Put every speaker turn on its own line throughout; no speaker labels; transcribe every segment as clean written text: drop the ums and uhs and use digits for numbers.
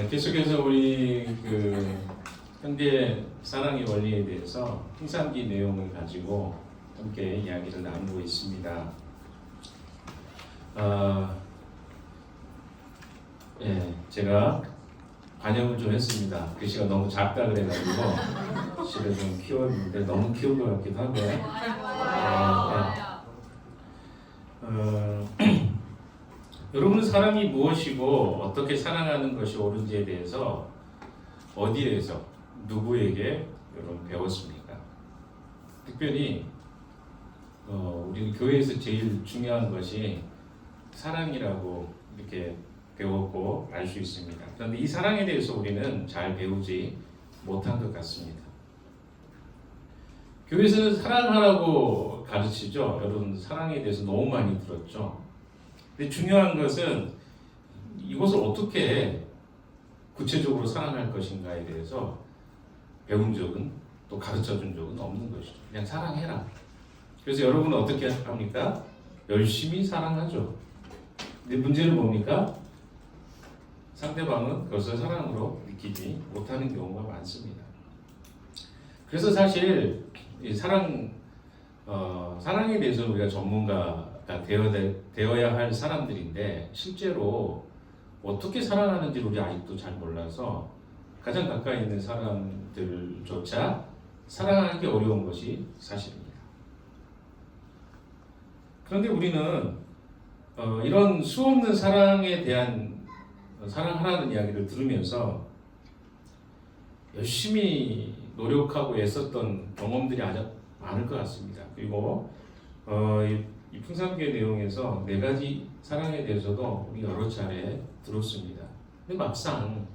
계속해서 우리 현대 사랑의 원리에 대해서 풍산기 내용을 가지고 함께 이야기를 나누고 있습니다. 제가 반영을 좀 했습니다. 글씨가 너무 작다 그래가지고 글씨를 좀 키웠는데 너무 키운 것 같기도 하고. 여러분은 사랑이 무엇이고 어떻게 사랑하는 것이 옳은지에 대해서 어디에서 누구에게 여러분 배웠습니까? 특별히 우리 교회에서 제일 중요한 것이 사랑이라고 이렇게 배웠고 알 수 있습니다. 그런데 이 사랑에 대해서 우리는 잘 배우지 못한 것 같습니다. 교회에서는 사랑하라고 가르치죠. 여러분 사랑에 대해서 너무 많이 들었죠. 근데 중요한 것은 이것을 어떻게 구체적으로 사랑할 것인가에 대해서 배운 적은 또 가르쳐 준 적은 없는 것이죠. 그냥 사랑해라. 그래서 여러분은 어떻게 합니까? 열심히 사랑하죠. 근데 문제는 뭡니까? 상대방은 그것을 사랑으로 느끼지 못하는 경우가 많습니다. 그래서 사실 이 사랑에 대해서 우리가 전문가가 되어야 할 사람들인데 실제로 어떻게 사랑하는지를 우리 아직도 잘 몰라서 가장 가까이 있는 사람들조차 사랑하기 어려운 것이 사실입니다. 그런데 우리는 이런 수없는 사랑에 대한 사랑하라는 이야기를 들으면서 열심히 노력하고 애썼던 경험들이 아주 많을 것 같습니다. 그리고 이 풍산교의 내용에서 4가지 사랑에 대해서도 우리 여러 차례 들었습니다. 근데 막상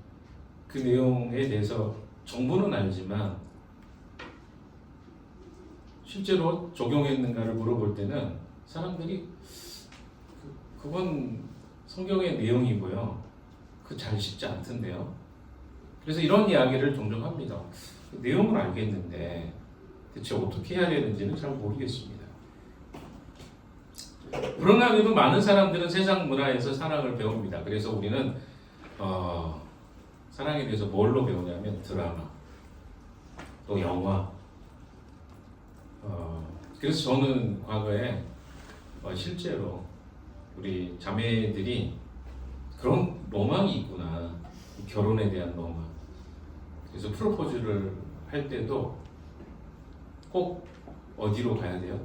그 내용에 대해서 정보는 알지만 실제로 적용했는가를 물어볼 때는 사람들이 그건 성경의 내용이고요. 잘 쉽지 않던데요. 그래서 이런 이야기를 종종 합니다. 내용은 알겠는데 대체 어떻게 해야 되는지는 잘 모르겠습니다. 그러나도 많은 사람들은 세상 문화에서 사랑을 배웁니다. 그래서 우리는 사랑에 대해서 뭘로 배우냐면 드라마, 또 영화. 그래서 저는 과거에 실제로 우리 자매들이 그런 로망이 있구나. 결혼에 대한 로망. 그래서 프로포즈를 할 때도 꼭 어디로 가야 돼요?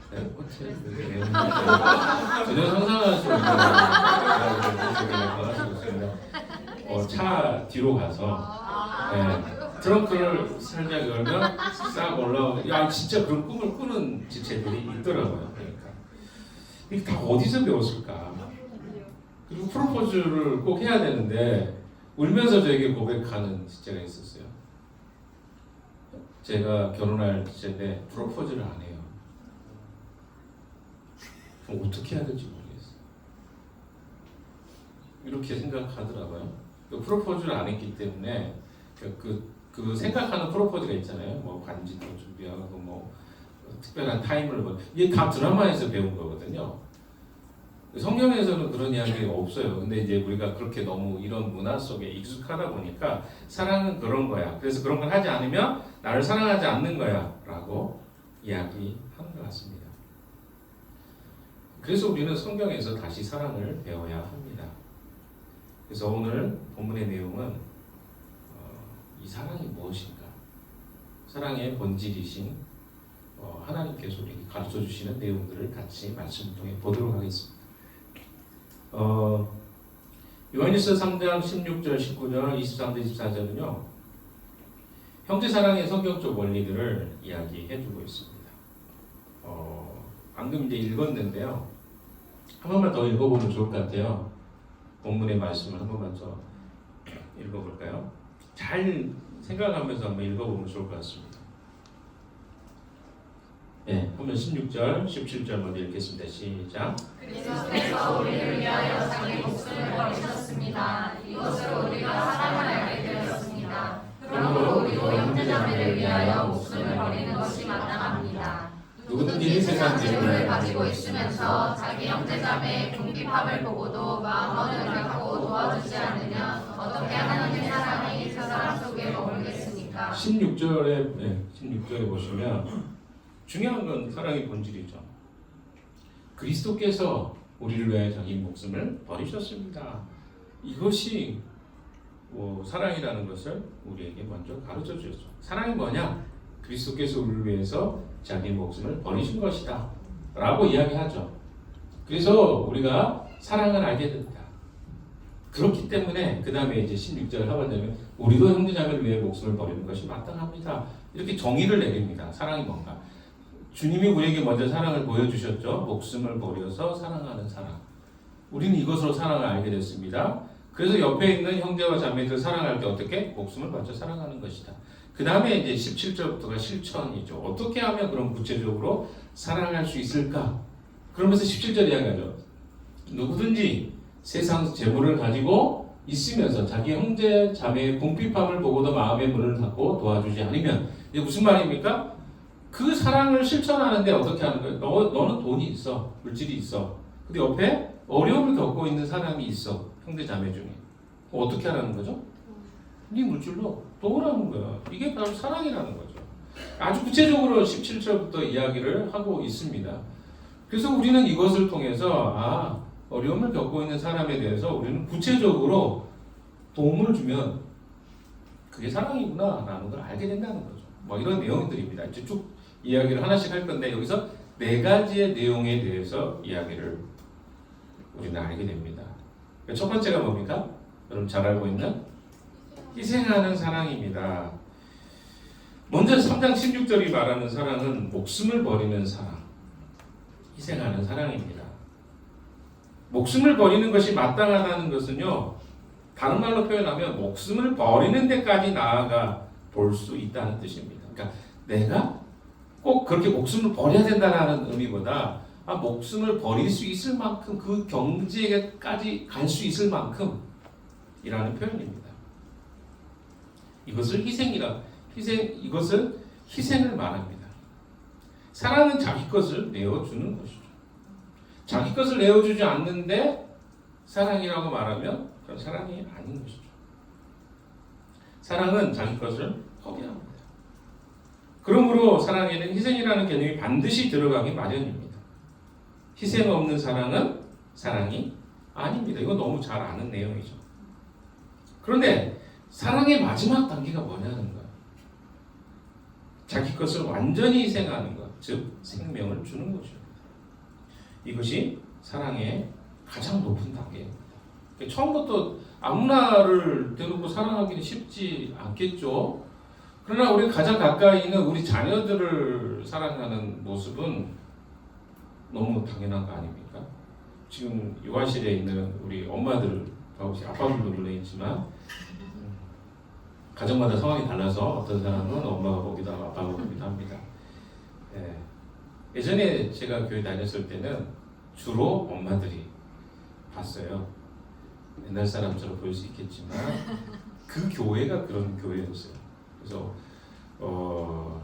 네? 전혀 상상하시고 있는 차 뒤로 가서 트렁크를 살짝 열면 싹 올라오고 진짜 그런 꿈을 꾸는 지체들이 있더라고요. 그러니까 이게 다 어디서 배웠을까? 그리고 프로포즈를 꼭 해야 되는데 울면서 저에게 고백하는 지체가 있었어요. 제가 결혼할 지체인데 프로포즈를 안 해요. 그럼 어떻게 해야 될지 모르겠어요. 이렇게 생각하더라고요. 프로포즈를 안 했기 때문에 그 생각하는 프로포즈가 있잖아요. 뭐 반지도 준비하고 뭐 특별한 타임을 이게 다 드라마에서 배운 거거든요. 성경에서는 그런 이야기가 없어요. 근데 이제 우리가 그렇게 너무 이런 문화 속에 익숙하다 보니까 사랑은 그런 거야. 그래서 그런 걸 하지 않으면 나를 사랑하지 않는 거야. 라고 이야기하는 것 같습니다. 그래서 우리는 성경에서 다시 사랑을 배워야 합니다. 그래서 오늘 본문의 내용은 이 사랑이 무엇인가? 사랑의 본질이신 하나님께서 우리에게 가르쳐 주시는 내용들을 같이 말씀을 통해 보도록 하겠습니다. 요한일서 3장 16절, 19절, 23절, 24절은요. 형제 사랑의 성경적 원리들을 이야기해주고 있습니다. 방금 이제 읽었는데요. 한 번만 더 읽어보면 좋을 것 같아요. 본문의 말씀을 한 번만 더 읽어볼까요? 잘 생각하면서 한번 읽어보면 좋을 것 같습니다. 보면 16절, 17절 먼저 읽겠습니다. 시작.
그리스도께서 우리를 위하여 자기 목숨을 버리셨습니다. 이것으로 우리가 사랑을 알게 되었습니다. 그러므로 우리도 형제자매를 위하여 목숨을 버리는 것이 마땅합니다. 누구든지 세상 재물을 가지고 있으면서 자기 형제자매의 궁핍함을 보고도 마음을 갖고 도와주지 않으면
16절에 보시면 중요한 건 사랑의 본질이죠. 그리스도께서 우리를 위하여 자기 목숨을 버리셨습니다. 이것이 사랑이라는 것을 우리에게 먼저 가르쳐 주셨죠. 사랑이 뭐냐? 그리스도께서 우리를 위해서 자기 목숨을 버리신 것이다 라고 이야기하죠. 그래서 우리가 사랑을 알게 됩니다. 그렇기 때문에 그 다음에 이제 16절 하반절에 우리도 형제자매를 위해 목숨을 버리는 것이 마땅합니다. 이렇게 정의를 내립니다. 사랑이 뭔가. 주님이 우리에게 먼저 사랑을 보여주셨죠. 목숨을 버려서 사랑하는 사랑. 우리는 이것으로 사랑을 알게 됐습니다. 그래서 옆에 있는 형제와 자매들 사랑할 때 어떻게? 목숨을 먼저 사랑하는 것이다. 그 다음에 이제 17절부터가 실천이죠. 어떻게 하면 그럼 구체적으로 사랑할 수 있을까? 그러면서 17절 이야기하죠. 누구든지 세상 재물을 가지고 있으면서 자기 형제 자매의 궁핍함을 보고도 마음의 문을 닫고 도와주지 않으면 이게 무슨 말입니까? 그 사랑을 실천하는데 어떻게 하는 거예요? 너는 돈이 있어, 물질이 있어. 근데 옆에 어려움을 겪고 있는 사람이 있어, 형제 자매 중에. 어떻게 하라는 거죠? 네 물질로 도우라는 거야. 이게 바로 사랑이라는 거죠. 아주 구체적으로 17절부터 이야기를 하고 있습니다. 그래서 우리는 이것을 통해서 어려움을 겪고 있는 사람에 대해서 우리는 구체적으로 도움을 주면 그게 사랑이구나 라는 걸 알게 된다는 거죠. 뭐 이런 내용들입니다. 이제 쭉 이야기를 하나씩 할 건데 여기서 4가지의 내용에 대해서 이야기를 우리는 알게 됩니다. 첫 번째가 뭡니까? 여러분 잘 알고 있는 희생하는 사랑입니다. 먼저 3장 16절이 말하는 사랑은 목숨을 버리는 사랑, 희생하는 사랑입니다. 목숨을 버리는 것이 마땅하다는 것은요, 다른 말로 표현하면 목숨을 버리는 데까지 나아가 볼 수 있다는 뜻입니다. 그러니까 내가 꼭 그렇게 목숨을 버려야 된다는 의미보다 목숨을 버릴 수 있을 만큼 그 경지에까지 갈 수 있을 만큼 이라는 표현입니다. 이것을 이것을 희생을 말합니다. 사랑은 자기 것을 내어주는 것이죠. 자기 것을 내어주지 않는데 사랑이라고 말하면 그건 사랑이 아닌 것이죠. 사랑은 자기 것을 허비합니다. 그러므로 사랑에는 희생이라는 개념이 반드시 들어가기 마련입니다. 희생 없는 사랑은 사랑이 아닙니다. 이건 너무 잘 아는 내용이죠. 그런데 사랑의 마지막 단계가 뭐냐는 거예요. 자기 것을 완전히 희생하는 것, 즉 생명을 주는 것입니다. 이것이 사랑의 가장 높은 단계입니다. 처음부터 아무나를 대놓고 사랑하기는 쉽지 않겠죠. 그러나 우리 가장 가까이 있는 우리 자녀들을 사랑하는 모습은 너무 당연한 거 아닙니까? 지금 유아실에 있는 우리 엄마들, 아빠들도 물론 있지만 가정마다 상황이 달라서 어떤 사람은 엄마가 보기도 하고 아빠가 보기도 합니다. 예전에 제가 교회 다녔을 때는 주로 엄마들이 봤어요. 옛날 사람처럼 보일 수 있겠지만 그 교회가 그런 교회였어요. 그래서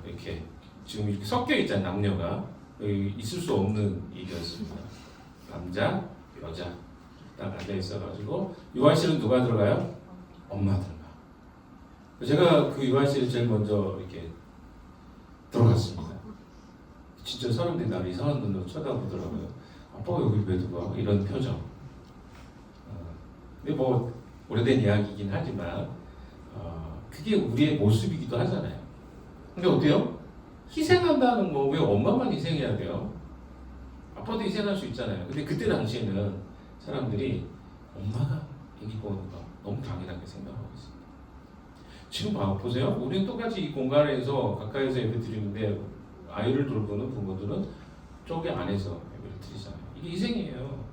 이렇게 지금 이렇게 섞여 있잖아요. 남녀가 여기 있을 수 없는 일이었습니다. 남자, 여자 딱 앉아 있어가지고 유아실은 누가 들어가요? 엄마들만. 제가 그 유아실에 제일 먼저 이렇게 들어갔습니다. 진짜 사람들이 나를 이상한 눈으로 쳐다보더라고요. 아빠가 여기 왜 들어가? 이런 표정. 근데 뭐 오래된 이야기이긴 하지만 그게 우리의 모습이기도 하잖아요. 근데 어때요? 희생한다는 거 왜 엄마만 희생해야 돼요? 아빠도 희생할 수 있잖아요. 근데 그때 당시에는 사람들이 엄마가 애기 보는 거 너무 당연하게 생각하고 있습니다. 지금 보세요. 우리는 똑같이 이 공간에서 가까이서 예배 드리는데 아이를 돌보는 부모들은 저기 안에서 예배를 드리잖아요. 이게 희생이에요.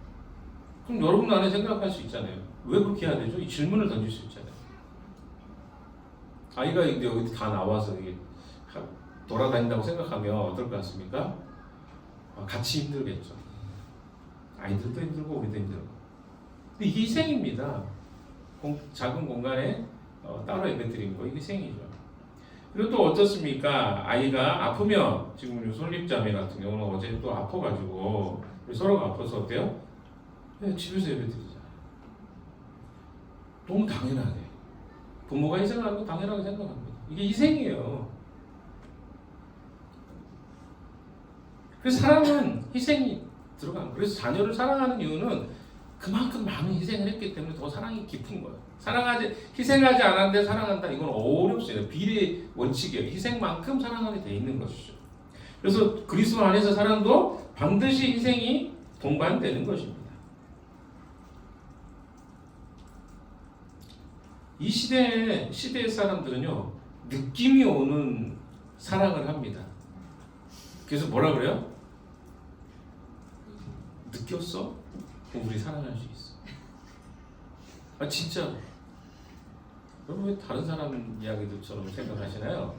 그럼 여러분 안에 생각할 수 있잖아요. 왜 그렇게 해야 되죠? 이 질문을 던질 수 있잖아요. 아이가 근데 여기 다 나와서 이게 돌아다닌다고 생각하면 어떨 것 같습니까? 같이 힘들겠죠. 아이들도 힘들고 우리도 힘들고. 근데 이게 희생입니다. 작은 공간에 따로 예배드리는 거 이게 희생이죠. 그리고 또 어떻습니까? 아이가 아프면 지금 솔립자매 같은 경우는 어제 또 아파가지고 서로가 아파서 어때요? 집에서 예배드리잖아요. 너무 당연하게 부모가 희생하는 거 당연하게 생각합니다. 이게 희생이에요. 그래서 사랑은 희생이 들어간 거예요. 그래서 자녀를 사랑하는 이유는 그만큼 많은 희생을 했기 때문에 더 사랑이 깊은 거예요. 희생하지 않았는데 사랑한다. 이건 어렵습니다. 비례 원칙이에요. 희생만큼 사랑하게 돼 있는 것이죠. 그래서 그리스도 안에서 사랑도 반드시 희생이 동반되는 것입니다. 이 시대의 사람들은요, 느낌이 오는 사랑을 합니다. 그래서 뭐라 그래요? 느꼈어? 그럼 우리 사랑할 수 있어. 아, 진짜. 여러분 왜 다른 사람 이야기들처럼 생각하시나요?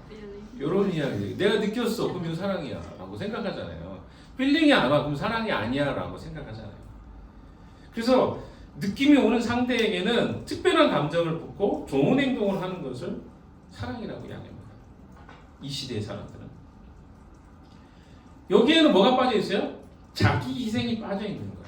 이런 이야기. 내가 느꼈어. 그럼 이거 사랑이야. 라고 생각하잖아요. 필링이 안 와. 그럼 사랑이 아니야. 라고 생각하잖아요. 그래서 느낌이 오는 상대에게는 특별한 감정을 품고 좋은 행동을 하는 것을 사랑이라고 이야기합니다. 이 시대의 사람들은. 여기에는 뭐가 빠져 있어요? 자기 희생이 빠져 있는 거예요.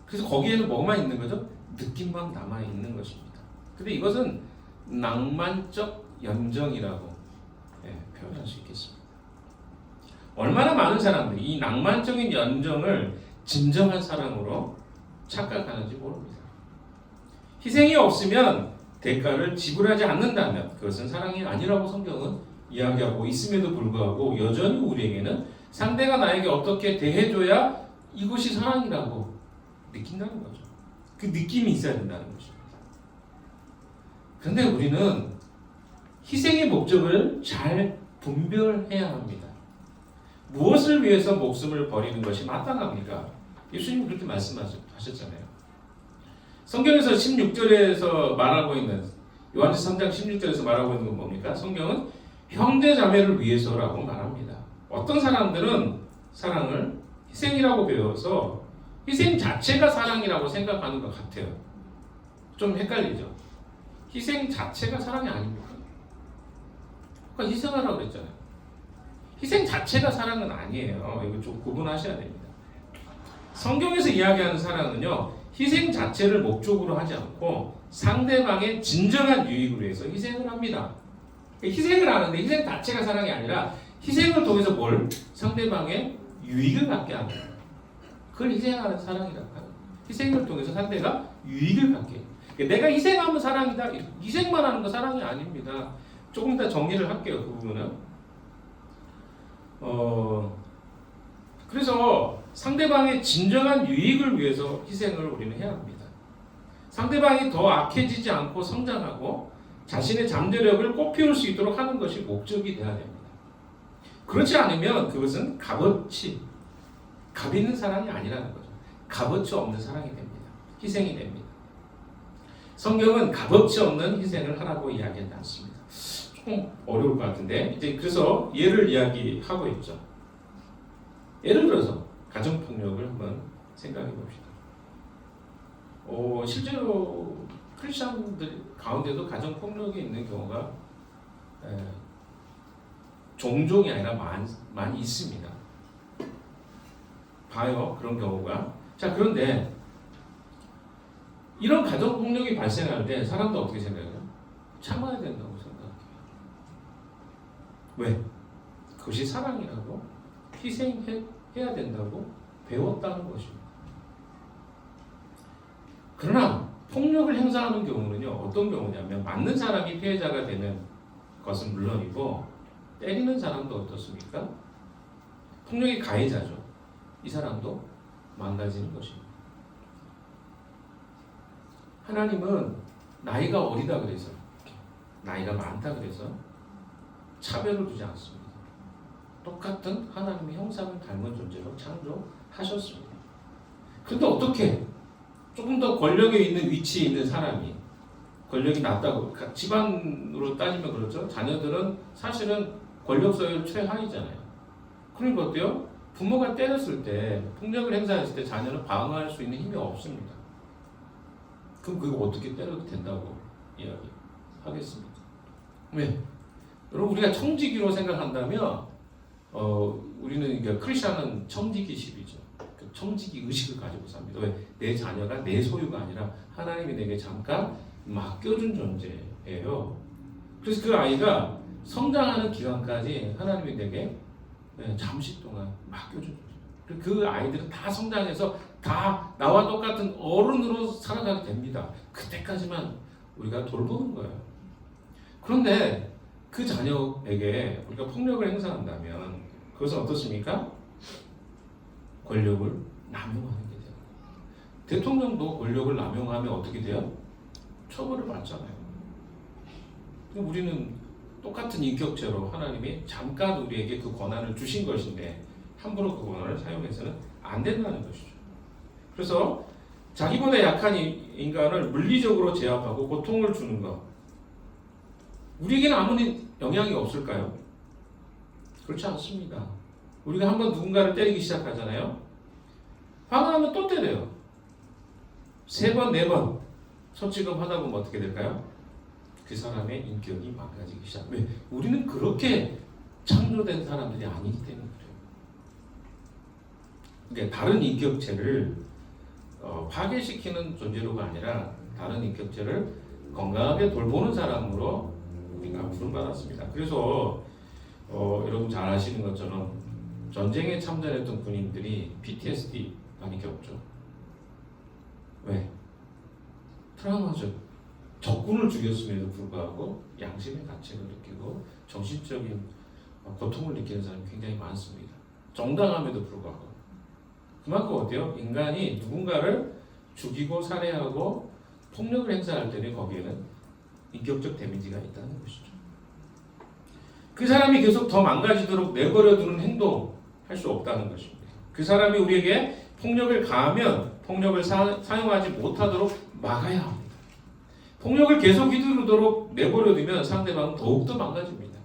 그래서 거기에는 뭐만 있는 거죠? 느낌만 남아 있는 것입니다. 근데 이것은 낭만적 연정이라고 표현할 수 있겠습니다. 얼마나 많은 사람들이 이 낭만적인 연정을 진정한 사랑으로 착각하는지 모릅니다. 희생이 없으면 대가를 지불하지 않는다면 그것은 사랑이 아니라고 성경은 이야기하고 있음에도 불구하고 여전히 우리에게는 상대가 나에게 어떻게 대해줘야 이것이 사랑이라고 느낀다는 거죠. 그 느낌이 있어야 된다는 것입니다. 그런데 우리는 희생의 목적을 잘 분별해야 합니다. 무엇을 위해서 목숨을 버리는 것이 마땅합니까? 예수님은 그렇게 말씀하셨잖아요. 성경에서 16절에서 말하고 있는 요한계시록 3장 16절에서 말하고 있는 건 뭡니까? 성경은 형제 자매를 위해서라고 말합니다. 어떤 사람들은 사랑을 희생이라고 배워서 희생 자체가 사랑이라고 생각하는 것 같아요. 좀 헷갈리죠? 희생 자체가 사랑이 아닙니까? 그러니까 희생하라고 그랬잖아요. 희생 자체가 사랑은 아니에요. 이거 좀 구분하셔야 됩니다. 성경에서 이야기하는 사랑은요, 희생 자체를 목적으로 하지 않고 상대방의 진정한 유익을 위해서 희생을 합니다. 희생을 하는데 희생 자체가 사랑이 아니라 희생을 통해서 뭘? 상대방의 유익을 갖게 하는 거예요. 그걸 희생하는 사랑이라고 하는 거예요. 희생을 통해서 상대가 유익을 갖게 해요. 내가 희생하면 사랑이다. 희생만 하는 거 사랑이 아닙니다. 조금 더 정리를 할게요. 그 부분은. 그래서 상대방의 진정한 유익을 위해서 희생을 우리는 해야 합니다. 상대방이 더 악해지지 않고 성장하고 자신의 잠재력을 꽃피울 수 있도록 하는 것이 목적이 되어야 됩니다. 그렇지 않으면 그것은 값 있는 사랑이 아니라는 거죠. 값어치 없는 사랑이 됩니다. 희생이 됩니다. 성경은 값어치 없는 희생을 하라고 이야기하지 않습니다. 조금 어려울 것 같은데 이제 그래서 예를 이야기하고 있죠. 예를 들어서 가정폭력을 한번 생각해 봅시다. 실제로 크리스천들 가운데도 가정폭력이 있는 경우가 종종이 아니라 많이 있습니다. 봐요. 그런 경우가. 자, 그런데 이런 가정폭력이 발생할 때 사람도 어떻게 생각해요? 참아야 된다고 생각해요. 왜? 그것이 사랑이라고 희생해야 된다고 배웠다는 것입니다. 그러나 폭력을 행사하는 경우는요, 어떤 경우냐면 맞는 사람이 피해자가 되는 것은 물론이고 때리는 사람도 어떻습니까? 폭력의 가해자죠. 이 사람도 망가지는 것입니다. 하나님은 나이가 어리다 그래서 나이가 많다 그래서 차별을 두지 않습니다. 똑같은 하나님의 형상을 닮은 존재로 창조하셨습니다. 그런데 어떻게 조금 더 권력에 있는 위치에 있는 사람이 권력이 낮다고 집안으로 따지면 그렇죠. 자녀들은 사실은 권력서열 최하위잖아요. 그러니까 어때요? 부모가 때렸을 때 폭력을 행사했을 때 자녀는 방어할 수 있는 힘이 없습니다. 그럼 그거 어떻게 때려도 된다고 이야기하겠습니다. 왜? 여러분 우리가 청지기로 생각한다면 우리는 크리스천은 청지기식이죠. 그 청지기 의식을 가지고 삽니다. 왜? 내 자녀가 내 소유가 아니라 하나님이 내게 잠깐 맡겨준 존재예요. 그래서 그 아이가 성장하는 기간까지 하나님이 내게 잠시 동안 맡겨준 거죠. 그 아이들은 다 성장해서 다 나와 똑같은 어른으로 살아가게 됩니다. 그때까지만 우리가 돌보는 거예요. 그런데 그 자녀에게 우리가 폭력을 행사한다면 그것은 어떻습니까? 권력을 남용하는 게 돼요. 대통령도 권력을 남용하면 어떻게 돼요? 처벌을 받잖아요. 우리는 똑같은 인격체로 하나님이 잠깐 우리에게 그 권한을 주신 것인데 함부로 그 권한을 사용해서는 안 된다는 것이죠. 그래서 자기보다 약한 인간을 물리적으로 제압하고 고통을 주는 것, 우리에게는 아무리 영향이 없을까요? 그렇지 않습니다. 우리가 한번 누군가를 때리기 시작하잖아요. 화가 나면 또 때려요. 3번, 4번 처치금 하다 보면 어떻게 될까요? 그 사람의 인격이 망가지기 시작. 왜? 우리는 그렇게 창조된 사람들이 아니기 때문에 그래요. 그러니까 다른 인격체를 파괴시키는 존재로가 아니라 다른 인격체를 건강하게 돌보는 사람으로 우리가 부름받았습니다. 그래서 여러분 잘 아시는 것처럼 전쟁에 참전했던 군인들이 PTSD 많이 겪죠. 왜? 트라우마죠. 적군을 죽였음에도 불구하고 양심의 가책을 느끼고 정신적인 고통을 느끼는 사람이 굉장히 많습니다. 정당함에도 불구하고. 그만큼 어때요? 인간이 누군가를 죽이고 살해하고 폭력을 행사할 때는 거기에는 인격적 데미지가 있다는 것이죠. 그 사람이 계속 더 망가지도록 내버려두는 행동 할 수 없다는 것입니다. 그 사람이 우리에게 폭력을 가하면 폭력을 사용하지 못하도록 막아야 합니다. 폭력을 계속 휘두르도록 내버려두면 상대방은 더욱더 망가집니다.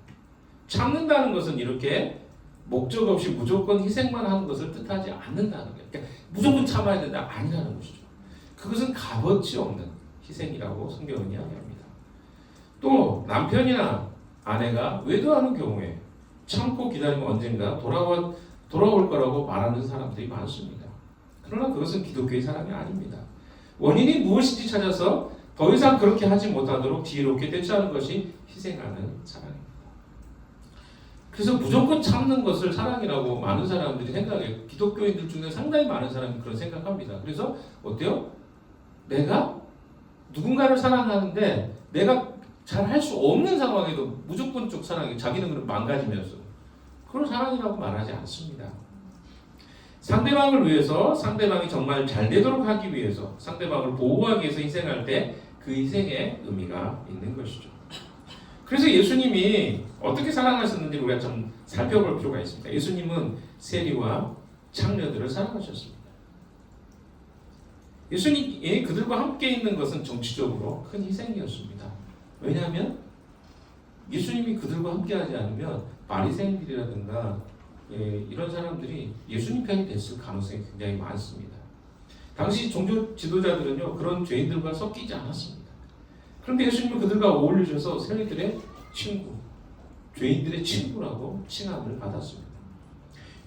참는다는 것은 이렇게 목적 없이 무조건 희생만 하는 것을 뜻하지 않는다는 거예요. 그러니까 무조건 참아야 된다 아니라는 것이죠. 그것은 값어치 없는 희생이라고 성경은 이야기합니다. 또 남편이나 아내가 외도하는 경우에 참고 기다리면 언젠가 돌아올 거라고 말하는 사람들이 많습니다. 그러나 그것은 기독교의 사랑이 아닙니다. 원인이 무엇인지 찾아서 더 이상 그렇게 하지 못하도록 지혜롭게 대처하는 것이 희생하는 사랑입니다. 그래서 무조건 참는 것을 사랑이라고 많은 사람들이 생각해요. 기독교인들 중에 상당히 많은 사람이 그런 생각합니다. 그래서 어때요? 내가 누군가를 사랑하는데 내가 잘 할 수 없는 상황에도 무조건적 사랑이 자기는 그럼 망가지면서 그런 사랑이라고 말하지 않습니다. 상대방을 위해서 상대방이 정말 잘 되도록 하기 위해서 상대방을 보호하기 위해서 희생할 때 그 희생에 의미가 있는 것이죠. 그래서 예수님이 어떻게 사랑하셨는지 우리가 좀 살펴볼 필요가 있습니다. 예수님은 세리와 창녀들을 사랑하셨습니다. 예수님이 그들과 함께 있는 것은 정치적으로 큰 희생이었습니다. 왜냐하면 예수님이 그들과 함께하지 않으면 바리새인들이라든가 이런 사람들이 예수님 편이 됐을 가능성이 굉장히 많습니다. 당시 종교 지도자들은요 그런 죄인들과 섞이지 않았습니다. 그런데 예수님은 그들과 어울리셔서 세리들의 친구, 죄인들의 친구라고 칭함을 받았습니다.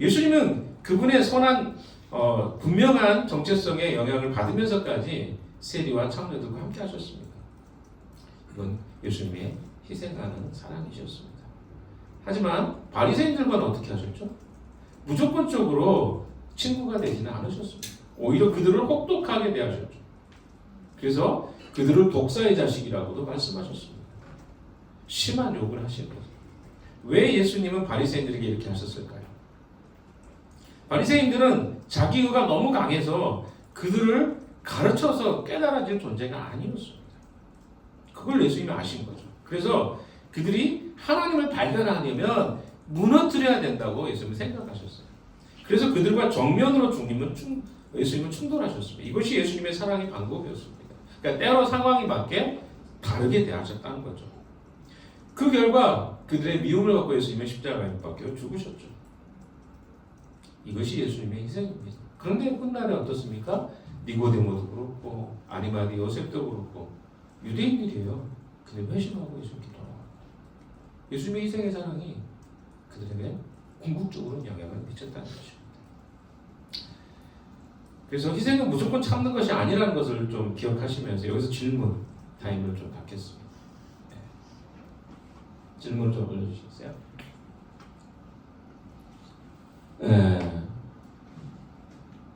예수님은 그분의 선한 분명한 정체성의 영향을 받으면서까지 세리와 창녀들과 함께 하셨습니다. 그건 예수님의 희생하는 사랑이셨습니다. 하지만 바리새인들과는 어떻게 하셨죠? 무조건적으로 친구가 되지는 않으셨습니다. 오히려 그들을 혹독하게 대하셨죠. 그래서 그들을 독사의 자식이라고도 말씀하셨습니다. 심한 욕을 하신 거죠. 왜 예수님은 바리새인들에게 이렇게 하셨을까요? 바리새인들은 자기 의가 너무 강해서 그들을 가르쳐서 깨달아질 존재가 아니었습니다. 그걸 예수님이 아신 거죠. 그래서 그들이 하나님을 발견하려면 무너뜨려야 된다고 예수님은 생각하셨어요. 그래서 그들과 정면으로 예수님은 충돌하셨습니다. 이것이 예수님의 사랑의 방법이었습니다. 그러니까 때로 상황에 맞게 다르게 대하셨다는 거죠. 그 결과 그들의 미움을 갖고 예수님은 십자가에 못 박혀 죽으셨죠. 이것이 예수님의 희생입니다. 그런데 훗날에 어떻습니까? 니고데모도 그렇고 아리마디 요셉도 그렇고 유대인들이에요. 그들 회심하고 예수님께 돌아와요. 예수님의 희생의 사랑이 그들에게 궁극적으로 영향을 미쳤다는 것입니다. 그래서 희생은 무조건 참는 것이 아니라는 것을 좀 기억하시면서 여기서 질문 타임을 좀 갖겠습니다. 네. 질문 좀 올려주시겠어요? 네.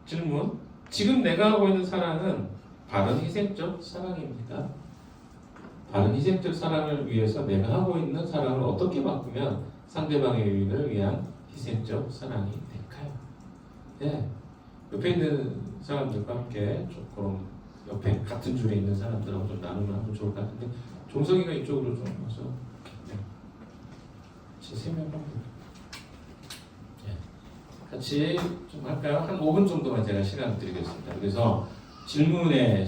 질문. 지금 내가 하고 있는 사랑은 바른 희생적 사랑입니다. 바른 희생적 사랑을 위해서 내가 하고 있는 사랑을 어떻게 바꾸면 상대방의 유익을 위한 희생적 사랑이 될까요? 네. 옆에 있는 사람들과 함께 조금 옆에 같은 줄에 있는 사람들하고 좀 나누면 하면 좋을 것 같은데 종석이가 이쪽으로 좀 와서 네. 같이 세 명 정도 같이 좀 할까요? 한 5분 정도만 제가 시간을 드리겠습니다. 그래서 질문에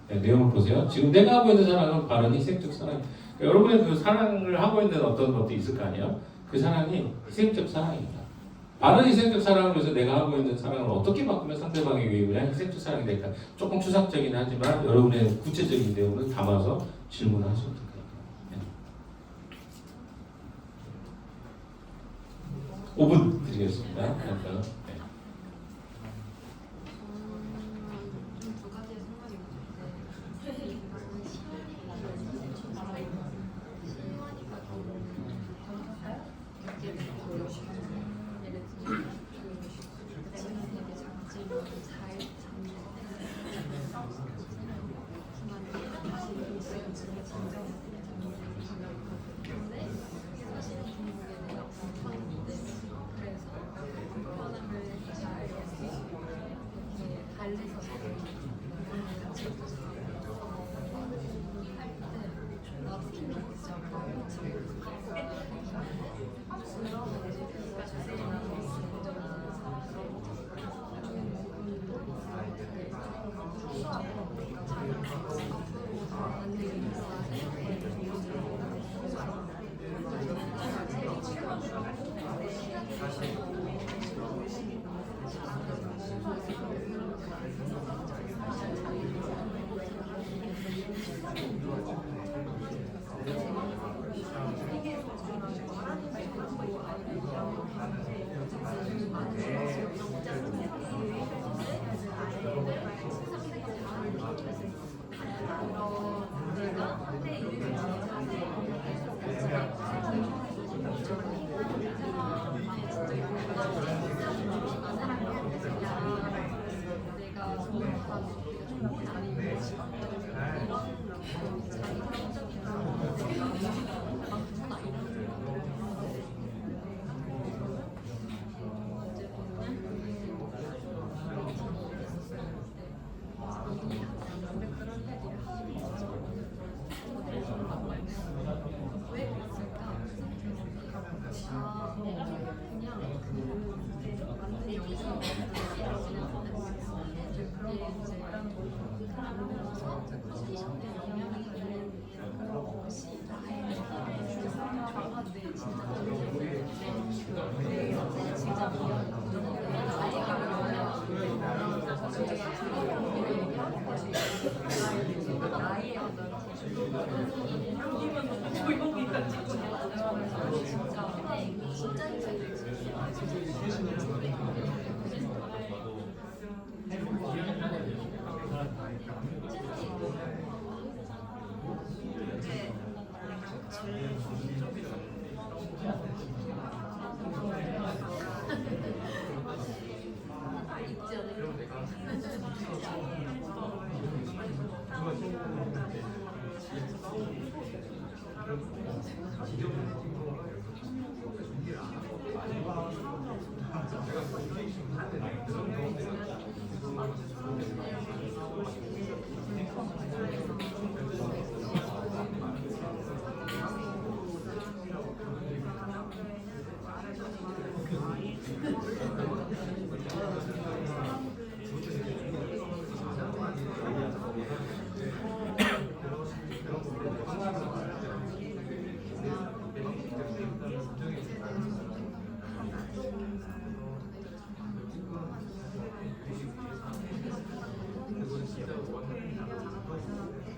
네, 내용을 보세요. 지금 내가 하고 있는 사랑은 바른 희생적 사랑. 그러니까 여러분의 그 사랑을 하고 있는 어떤 것도 있을 거 아니에요? 그 사랑이 희생적 사랑입니다. 바른 희생적 사랑을 위해서 내가 하고 있는 사랑을 어떻게 바꾸면 상대방의 유익을 위한 희생적 사랑이 될까? 조금 추상적이긴 하지만 여러분의 구체적인 내용을 담아서 질문을 하시면 될 것 같아요. 네. 5분 드리겠습니다. 할까요? 네.
두 가지의 생각이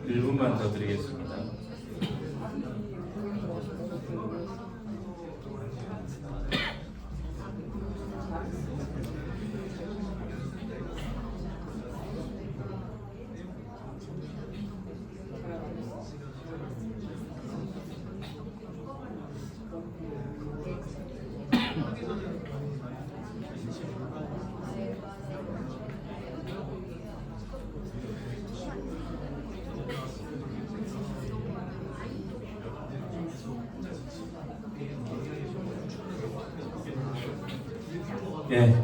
(1분만) 더 드리겠습니다. 예.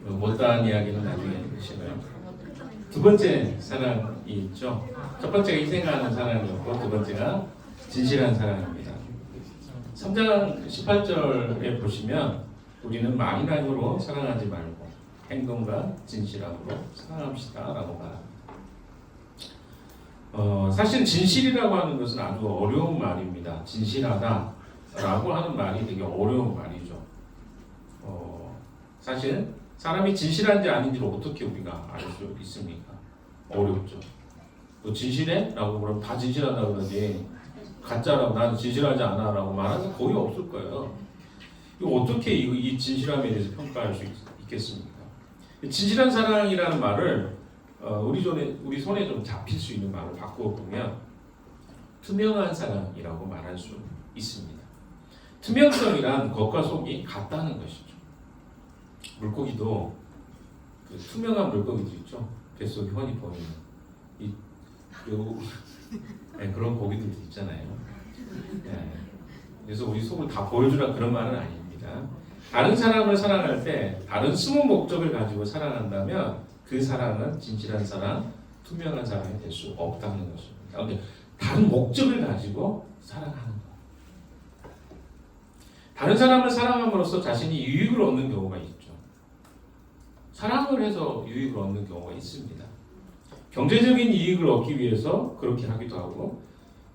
못다한 이야기는 나중에 드시고요. 두 번째 사랑이 있죠. 첫 번째가 희생하는 사랑이었고 두 번째가 진실한 사랑입니다. 3장 18절에 보시면 우리는 말이나 힘으로 사랑하지 말고 행동과 진실함으로 사랑합시다 라고 말합니다. 사실 진실이라고 하는 것은 아주 어려운 말입니다. 진실하다 라고 하는 말이 되게 어려운 말이죠. 사실 사람이 진실한지 아닌지를 어떻게 우리가 알 수 있습니까? 어렵죠. 너 진실해? 라고 그러면 다 진실하다고 그러지 가짜라고 난 진실하지 않아 라고 말하는 게 거의 없을 거예요. 이거 어떻게 이 진실함에 대해서 평가할 수 있겠습니까? 진실한 사랑이라는 말을 우리 손에 좀 잡힐 수 있는 말을 바꾸어 보면 투명한 사랑이라고 말할 수 있습니다. 투명성이란 겉과 속이 같다는 것이죠. 물고기도 그 투명한 물고기도 있죠. 뱃속이 훤히 보이는 그런 고기들도 있잖아요. 네. 그래서 우리 속을 다 보여주라 그런 말은 아닙니다. 다른 사람을 사랑할 때 다른 숨은 목적을 가지고 사랑한다면 그 사랑은 진실한 사랑, 투명한 사랑이 될 수 없다는 것입니다. 그런데 다른 목적을 가지고 사랑하는 것. 다른 사람을 사랑함으로써 자신이 유익을 얻는 경우가 있죠. 사랑을 해서 유익을 얻는 경우가 있습니다. 경제적인 이익을 얻기 위해서 그렇게 하기도 하고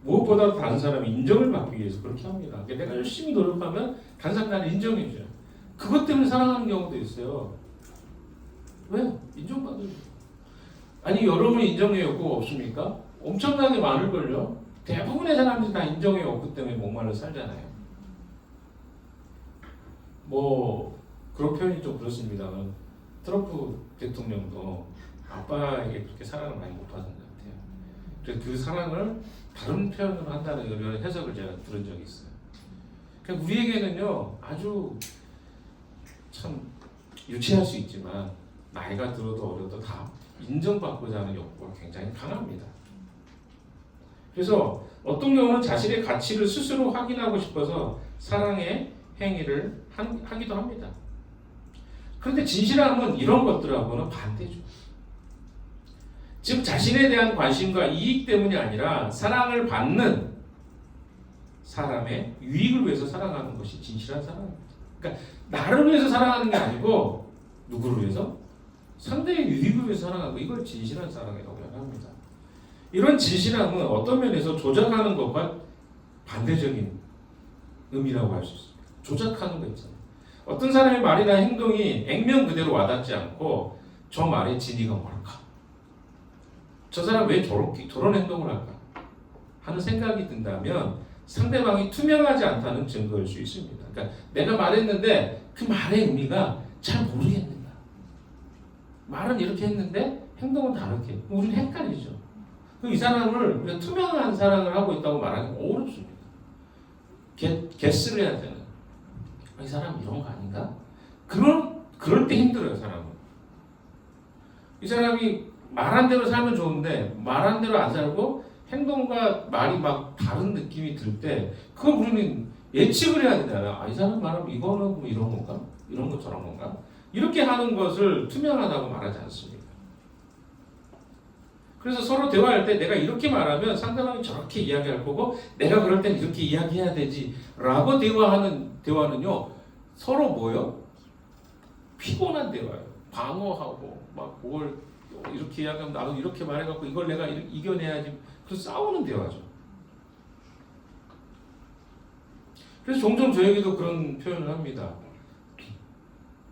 무엇보다 다른 사람의 인정을 받기 위해서 그렇게 합니다. 그러니까 내가 열심히 노력하면 다른 사람이 나를 인정해줘요. 그것 때문에 사랑하는 경우도 있어요. 왜? 인정받으려. 아니 여러분 인정의 욕구가 없습니까? 엄청나게 많을걸요. 대부분의 사람들이 다 인정의 욕구 때문에 목말라 살잖아요. 뭐 그런 표현이 좀 그렇습니다. 트럼프 대통령도 아빠에게 그렇게 사랑을 많이 못 받은 것 같아요. 그래서 그 사랑을 다른 표현으로 한다는 이런 해석을 제가 들은 적이 있어요. 그러니까 우리에게는요 아주 참 유치할 수 있지만 나이가 들어도 어려도 다 인정받고자 하는 욕구가 굉장히 강합니다. 그래서 어떤 경우는 자신의 가치를 스스로 확인하고 싶어서 사랑의 행위를 하기도 합니다. 그런데 진실함은 이런 것들하고는 반대죠. 즉 자신에 대한 관심과 이익 때문이 아니라 사랑을 받는 사람의 유익을 위해서 사랑하는 것이 진실한 사랑입니다. 그러니까 나를 위해서 사랑하는 게 아니고 누구를 위해서? 상대의 유익을 위해서 사랑하고 이걸 진실한 사랑이라고 합니다. 이런 진실함은 어떤 면에서 조작하는 것과 반대적인 의미라고 할 수 있습니다. 조작하는 거 있잖아요. 어떤 사람의 말이나 행동이 액면 그대로 와닿지 않고 저 말의 진위가 뭘까? 저 사람 왜 저런 행동을 할까? 하는 생각이 든다면 상대방이 투명하지 않다는 증거일 수 있습니다. 그러니까 내가 말했는데 그 말의 의미가 잘 모르겠는가? 말은 이렇게 했는데 행동은 다르게. 우리는 헷갈리죠. 이 사람을 우리가 투명한 사랑을 하고 있다고 말하기 어렵습니다. 개스를 해야 되는. 이 사람 이런 거 아닌가? 그럴 때 힘들어요, 사람은. 이 사람이 말한 대로 살면 좋은데 말한 대로 안 살고 행동과 말이 막 다른 느낌이 들 때 그걸 우리는 예측을 해야 되잖아요. 이 사람 말하면 이거는 뭐 이런 건가? 이런 거 저런 건가? 이렇게 하는 것을 투명하다고 말하지 않습니다. 그래서 서로 대화할 때 내가 이렇게 말하면 상대방이 저렇게 이야기할 거고 내가 그럴 땐 이렇게 이야기해야 되지 라고 대화는요 서로 뭐요? 피곤한 대화예요. 방어하고 막 뭘 이렇게 이야기하면 나도 이렇게 말해갖고 이걸 내가 이겨내야지. 그래서 싸우는 대화죠. 그래서 종종 저에게도 그런 표현을 합니다.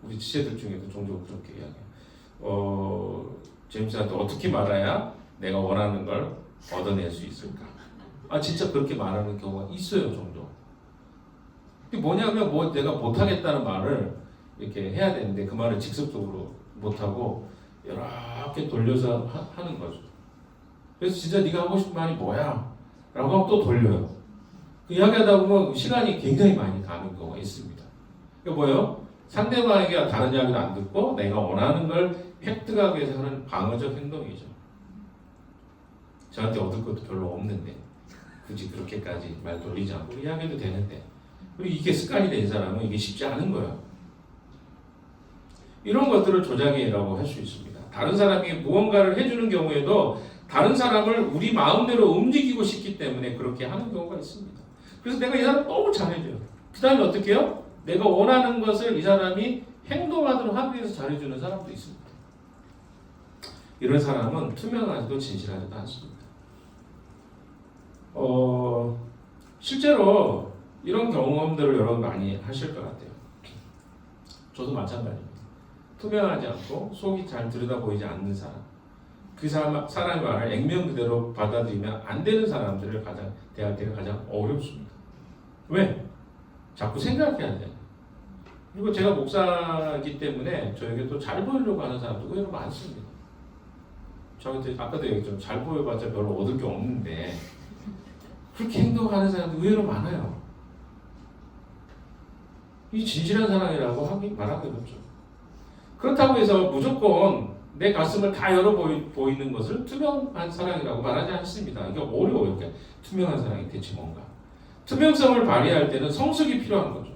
우리 지체들 중에도 종종 그렇게 이야기해요. 제임스한테 어떻게 말해야 내가 원하는 걸 얻어낼 수 있을까? 진짜 그렇게 말하는 경우가 있어요, 종종. 근데 뭐냐면 내가 못하겠다는 말을 이렇게 해야 되는데 그 말을 직접적으로 못하고 이렇게 돌려서 하는 거죠. 그래서 진짜 네가 하고 싶은 말이 뭐야? 라고 하면 또 돌려요. 그 이야기하다 보면 시간이 굉장히 많이 가는 경우가 있습니다. 그게 뭐예요? 상대방에게 다른 이야기도 안 듣고 내가 원하는 걸 획득하기 위해서 하는 방어적 행동이죠. 저한테 얻을 것도 별로 없는데 굳이 그렇게까지 말 돌리지 않고 이야기도 되는데 그리고 이게 습관이 된 사람은 이게 쉽지 않은 거예요. 이런 것들을 조장애라고 할 수 있습니다. 다른 사람이 무언가를 해주는 경우에도 다른 사람을 우리 마음대로 움직이고 싶기 때문에 그렇게 하는 경우가 있습니다. 그래서 내가 이 사람 너무 잘해줘요. 그 다음에 어떻게 해요? 내가 원하는 것을 이 사람이 행동하도록 하기 위해서 잘해주는 사람도 있습니다. 이런 사람은 투명하지도 진실하지도 않습니다. 실제로 이런 경험들을 여러분 많이 하실 것 같아요. 저도 마찬가지입니다. 투명하지 않고 속이 잘 들여다보이지 않는 사람, 그 사람의 말을 액면 그대로 받아들이면 안 되는 사람들을 대할 때가 가장 어렵습니다. 왜? 자꾸 생각해야 돼. 그리고 제가 목사이기 때문에 저에게 또 잘 보이려고 하는 사람도 의외로 많습니다. 저한테 아까도 얘기했죠. 잘 보여봤자 별로 얻을 게 없는데 그렇게 행동하는 사람도 의외로 많아요. 이 진실한 사랑이라고 말하기 어렵죠. 그렇다고 해서 무조건 내 가슴을 다 열어 보이는 것을 투명한 사랑이라고 말하지 않습니다. 이게 어려워요. 그러니까 투명한 사랑이 대체 뭔가. 투명성을 발휘할 때는 성숙이 필요한 거죠.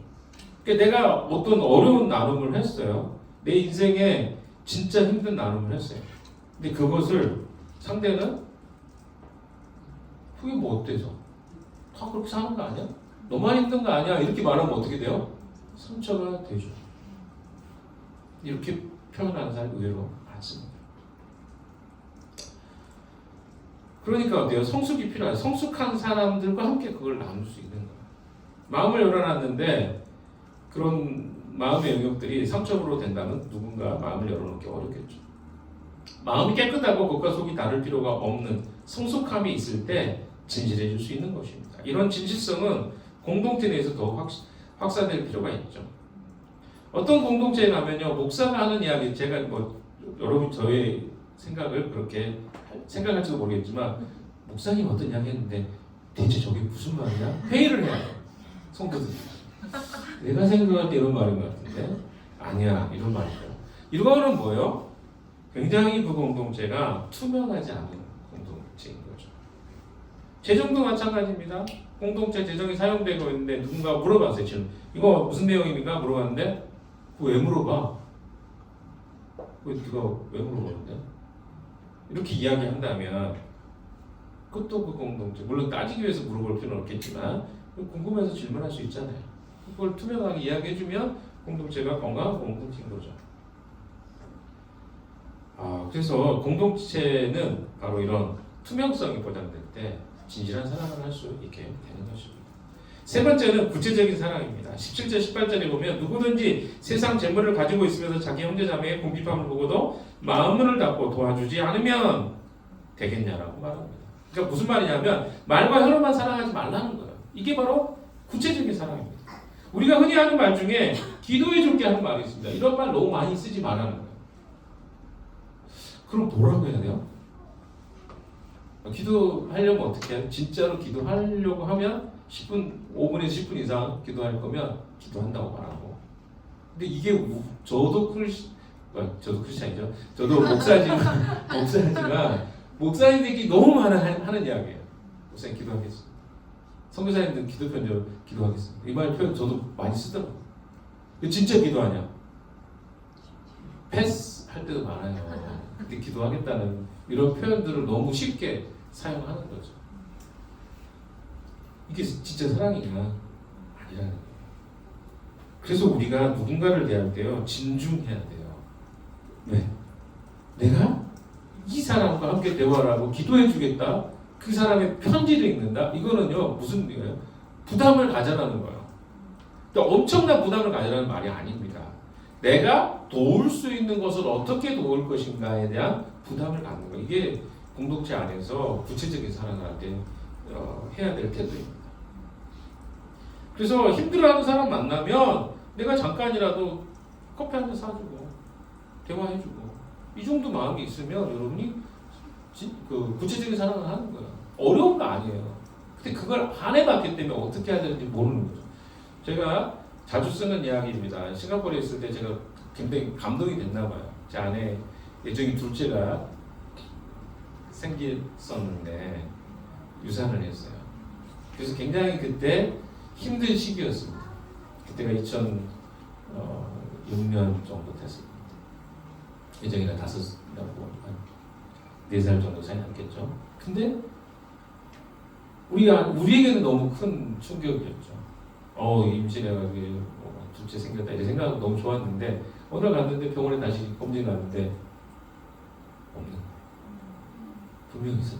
그러니까 내가 어떤 어려운 나눔을 했어요. 내 인생에 진짜 힘든 나눔을 했어요. 근데 그것을 상대는 그게 뭐 어때서? 다 그렇게 사는 거 아니야? 너만 힘든 거 아니야? 이렇게 말하면 어떻게 돼요? 상처가 되죠. 이렇게 표현하는 사람이 의외로 많습니다. 그러니까 어때요? 성숙이 필요해요. 성숙한 사람들과 함께 그걸 나눌 수 있는 거예요. 마음을 열어놨는데 그런 마음의 영역들이 상처로 된다면 누군가 마음을 열어놓기 어렵겠죠. 마음이 깨끗하고 겉과 속이 다를 필요가 없는 성숙함이 있을 때 진실해질 수 있는 것입니다. 이런 진실성은 공동체 내에서 더 확산될 필요가 있죠. 어떤 공동체에 가면요, 목사가 하는 이야기, 제가 여러분 저의 생각을 그렇게 생각할지도 모르겠지만 목사님 어떤 이야기 했는데 대체 저게 무슨 말이야? 회의를 해야 돼요. 성도들이. 내가 생각할 때 이런 말인 것 같은데 아니야, 이런 말이에요. 이거는 뭐예요? 굉장히 그 공동체가 투명하지 않은 공동체인 거죠. 재정도 마찬가지입니다. 공동체 재정이 사용되고 있는데 누군가 물어봤어요. 지금 이거 무슨 내용입니까? 물어봤는데 그거 왜 물어봐? 네가 왜 물어보는데? 이렇게 이야기한다면 그것도 그 공동체, 물론 따지기 위해서 물어볼 필요는 없겠지만 궁금해서 질문할 수 있잖아요. 그걸 투명하게 이야기해주면 공동체가 건강한 공동체인 거죠. 그래서 공동체는 바로 이런 투명성이 보장될 때 진실한 사랑을 할 수 있게 되는 것입니다. 세 번째는 구체적인 사랑입니다. 17절 18절에 보면 누구든지 세상 재물을 가지고 있으면서 자기 형제자매의 궁핍함을 보고도 마음문을 닫고 도와주지 않으면 되겠냐라고 말합니다. 그러니까 무슨 말이냐면 말과 혀로만 사랑하지 말라는 거예요. 이게 바로 구체적인 사랑입니다. 우리가 흔히 하는 말 중에 기도해 줄게 하는 말이 있습니다. 이런 말 너무 많이 쓰지 말라는 거예요. 그럼 뭐라고 해야 돼요? 기도하려면 어떻게 해요? 진짜로 기도하려고 하면 5분에서 10분 이상 기도할 거면 기도한다고 말하고. 근데 이게 저도 크리스찬이죠. 저도 목사지만 목사님들이 너무 하는 이야기예요. 목사님 기도하겠습니다. 선교사님들 기도편지로 기도하겠습니다. 이 말 표현 저도 많이 쓰더라고요. 진짜 기도하냐? 패스 할 때도 많아요. 근데 기도하겠다는 이런 표현들을 너무 쉽게 사용하는 거죠. 이게 진짜 사랑이냐? 아니라는 거예요. 그래서 우리가 누군가를 대할 때요, 진중해야 돼요. 왜? 내가 이 사람과 함께 대화를 하고 기도해 주겠다? 그 사람의 편지를 읽는다? 이거는요, 무슨 얘기예요? 부담을 가져라는 거예요. 그러니까 엄청난 부담을 가져라는 말이 아닙니다. 내가 도울 수 있는 것을 어떻게 도울 것인가에 대한 부담을 갖는 거예요. 이게 공동체 안에서 구체적인 사랑을 할 때 해야 될 태도입니다. 그래서 힘들어하는 사람 만나면 내가 잠깐이라도 커피 한 잔 사주고 대화해주고 이 정도 마음이 있으면 여러분이 구체적인 사랑을 하는 거예요. 어려운 거 아니에요. 근데 그걸 안 해봤기 때문에 어떻게 해야 되는지 모르는 거죠. 제가 자주 쓰는 이야기입니다. 싱가포르에 있을 때 제가 굉장히 감동이 됐나 봐요. 제 아내 예정이 둘째가 생겼었는데 유산을 했어요. 그래서 굉장히 그때 힘든 시기였습니다. 그때가 2006년 정도 됐습니다. 예정이랑 다섯이라고 한 4살 정도 차이 났겠죠. 근데 우리에게는 너무 큰 충격이었죠. 임신해가지고 둘째 생겼다 이런 생각하고 너무 좋았는데 어느 날 갔는데 병원에 다시 검진 갔는데 없는 거예요. 분명히 있어.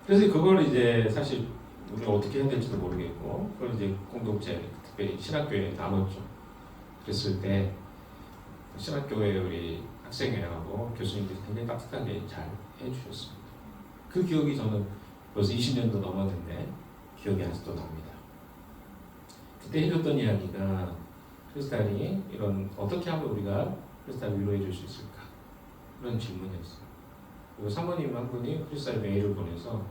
그래서 그걸 이제 사실 우리가 어떻게 해야 될지도 모르겠고 그걸 이제 공동체 특별히 신학교에 나눴죠. 그랬을 때 신학교에 우리 학생회하고 교수님들이 굉장히 따뜻하게 잘 해주셨습니다. 그 기억이 저는 벌써 20년도 넘었는데 기억이 아직도 납니다. 그때 해줬던 이야기가 크리스탈이 이런 어떻게 하면 우리가 크리스탈을 위로해 줄 수 있을까 그런 질문이었어요. 그리고 사모님 한 분이 크리스탈 메일을 보내서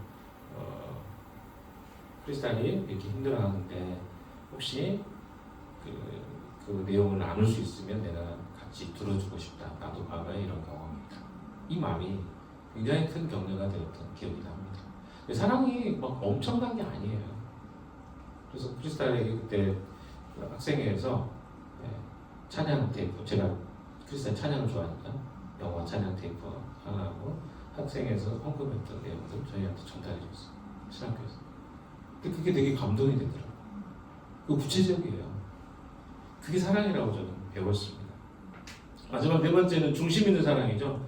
크리스탈이 이렇게 힘들어하는데 혹시 그 내용을 나눌 수 있으면 내가 같이 들어주고 싶다. 나도 과거에 이런 경험이다. 이 말이 굉장히 큰 격려가 되었던 기억이 납니다. 사랑이 막 엄청난 게 아니에요. 그래서 크리스탈에게 그때 학생회에서 찬양 테이프, 제가 크리스탈 찬양을 좋아하니까 영화 찬양 테이프 하나하고 학생회에서 헌금했던 내용들 저희한테 전달해 줬어요. 신학교에서. 근데 그게 되게 감동이 되더라고요. 그거 구체적이에요. 그게 사랑이라고 저는 배웠습니다. 마지막 네 번째는 중심 있는 사랑이죠.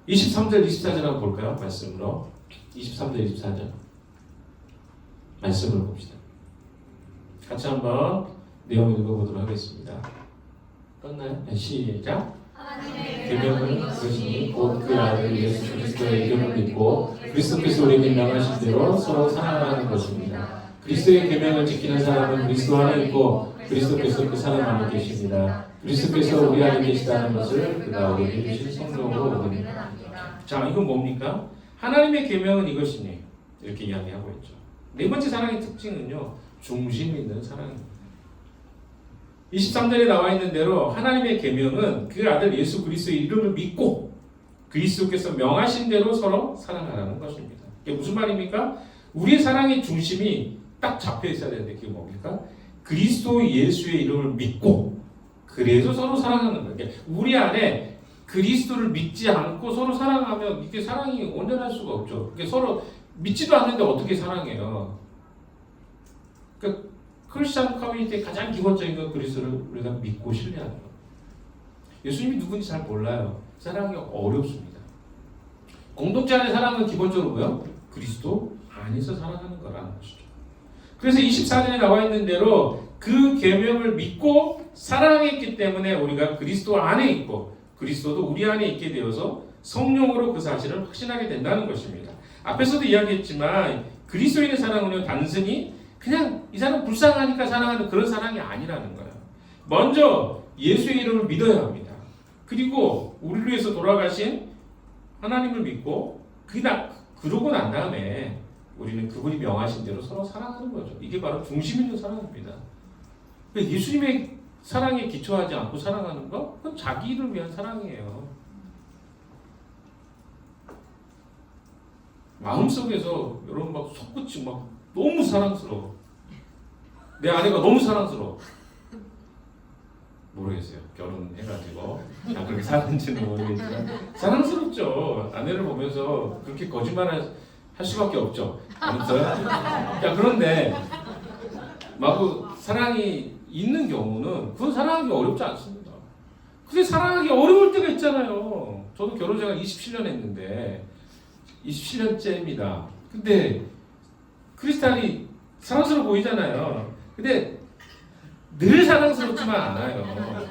23절, 24절 한번 볼까요? 말씀으로. 23절, 24절. 말씀을 봅시다. 같이 한번 내용 읽어보도록 하겠습니다. 떴나요? 시작.
하나님의
계명은
이것이
곧 그 아들 예수 그리스도의 이름을 믿고 그리스도께서 우리에게 명하신 대로 서로 사랑하는 것입니다. 그리스도의 계명을 지키는 사람은 그리스도 안에 있고 그리스도께서 그 사람 안에 계십니다. 그리스도께서 우리 안에 계시다는 것을 그가 우리에게 주신 성령으로 우리는 압니다. 자, 이건 뭡니까? 하나님의 계명은 이것이니 이렇게 이야기하고 있죠. 네 번째 사랑의 특징은요, 중심 있는 사랑입니다. 23절에 나와 있는 대로 하나님의 계명은 그 아들 예수 그리스도의 이름을 믿고 그리스도께서 명하신 대로 서로 사랑하라는 것입니다. 이게 무슨 말입니까? 우리의 사랑의 중심이 딱 잡혀 있어야 되는데 그게 뭡니까? 그리스도 예수의 이름을 믿고 그래서 서로 사랑하는 거예요. 그러니까 우리 안에 그리스도를 믿지 않고 서로 사랑하면 이게 사랑이 온전할 수가 없죠. 그러니까 서로 믿지도 않는데 어떻게 사랑해요? 그러니까 크리스천 커뮤니티의 가장 기본적인 건 그리스도를 우리가 믿고 신뢰하는 것. 예수님이 누군지 잘 몰라요. 사랑이 어렵습니다. 공동체 안의 사랑은 기본적으로 뭐요? 그리스도 안에서 사랑하는 거라는 것이죠. 그래서 24절에 나와 있는 대로 그 계명을 믿고 사랑했기 때문에 우리가 그리스도 안에 있고 그리스도도 우리 안에 있게 되어서 성령으로 그 사실을 확신하게 된다는 것입니다. 앞에서도 이야기했지만 그리스도인의 사랑은요 단순히 그냥 이 사람 불쌍하니까 사랑하는 그런 사랑이 아니라는 거예요. 먼저 예수의 이름을 믿어야 합니다. 그리고 우리를 위해서 돌아가신 하나님을 믿고 그러고 난 다음에 우리는 그분이 명하신 대로 서로 사랑하는 거죠. 이게 바로 중심 있는 사랑입니다. 예수님의 사랑에 기초하지 않고 사랑하는 거? 그건 자기를 위한 사랑이에요. 마음속에서 여러분 막 속끝이 막 너무 사랑스러워. 내 아내가 너무 사랑스러워. 모르겠어요. 결혼해가지고 그렇게 사는지는 모르겠지만 사랑스럽죠. 아내를 보면서 그렇게 거짓말을 할 수밖에 없죠. 아무튼 그런데 마구 사랑이 있는 경우는 그건 사랑하기 어렵지 않습니다. 근데 사랑하기 어려울 때가 있잖아요. 저도 결혼 생활 27년 했는데 27년째입니다. 근데 크리스탈이 사랑스러워 보이잖아요. 근데 늘 사랑스럽지만 않아요.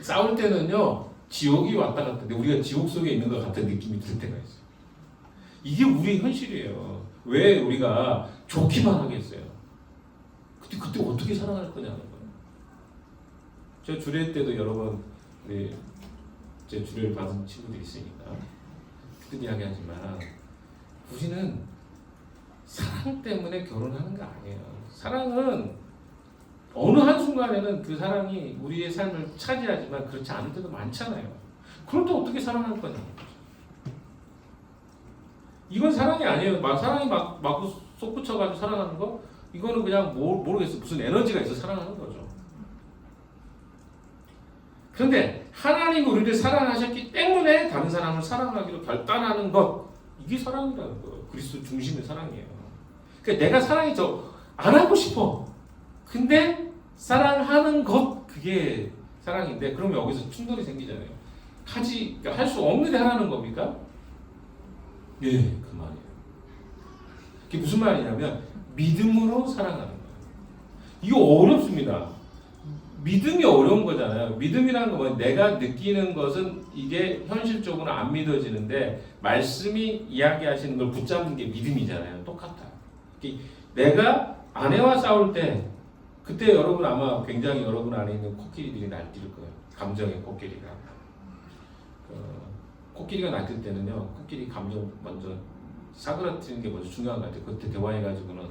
싸울 때는요 지옥이 왔다 갔다 근데 우리가 지옥 속에 있는 것 같은 느낌이 들 때가 있어요. 이게 우리의 현실이에요. 왜 우리가 좋기만 하겠어요? 그때 어떻게 사랑할 거냐는 거예요. 저 주례 때도 여러 번 제 주례를 받은 친구들이 있으니까 그때 이야기하지만 우리는 사랑 때문에 결혼하는 거 아니에요. 사랑은 어느 한순간에는 그 사랑이 우리의 삶을 차지하지만 그렇지 않을 때도 많잖아요. 그럴 때 어떻게 사랑할 거냐는 거죠. 이건 사랑이 아니에요. 사랑이 막 속 붙여가지고 사랑하는 거? 이거는 그냥 모르겠어요. 무슨 에너지가 있어 사랑하는 거죠. 그런데 하나님 우리를 사랑하셨기 때문에 다른 사람을 사랑하기로 결단하는 것, 이게 사랑이라는 거예요. 그리스도 중심의 사랑이에요. 그러니까 내가 사랑이 안 하고 싶어. 근데 사랑하는 것, 그게 사랑인데, 그러면 여기서 충돌이 생기잖아요. 그러니까 할 수 없는데 하라는 겁니까? 예, 그 말이에요. 그게 무슨 말이냐면 믿음으로 사랑하는 거예요. 이거 어렵습니다. 믿음이 어려운 거잖아요. 믿음이라는 건 뭐예요? 내가 느끼는 것은 이게 현실적으로 안 믿어지는데 말씀이 이야기하시는 걸 붙잡는 게 믿음이잖아요. 똑같아요. 내가 아내와 싸울 때 그때 여러분 아마 굉장히 여러분 안에 있는 코끼리들이 날뛸 거예요. 감정의 코끼리가. 코끼리가 날뛸 때는요. 코끼리 감정 먼저 사그라뜨리는 게 먼저 중요한 것 같아요. 그때 대화해가지고는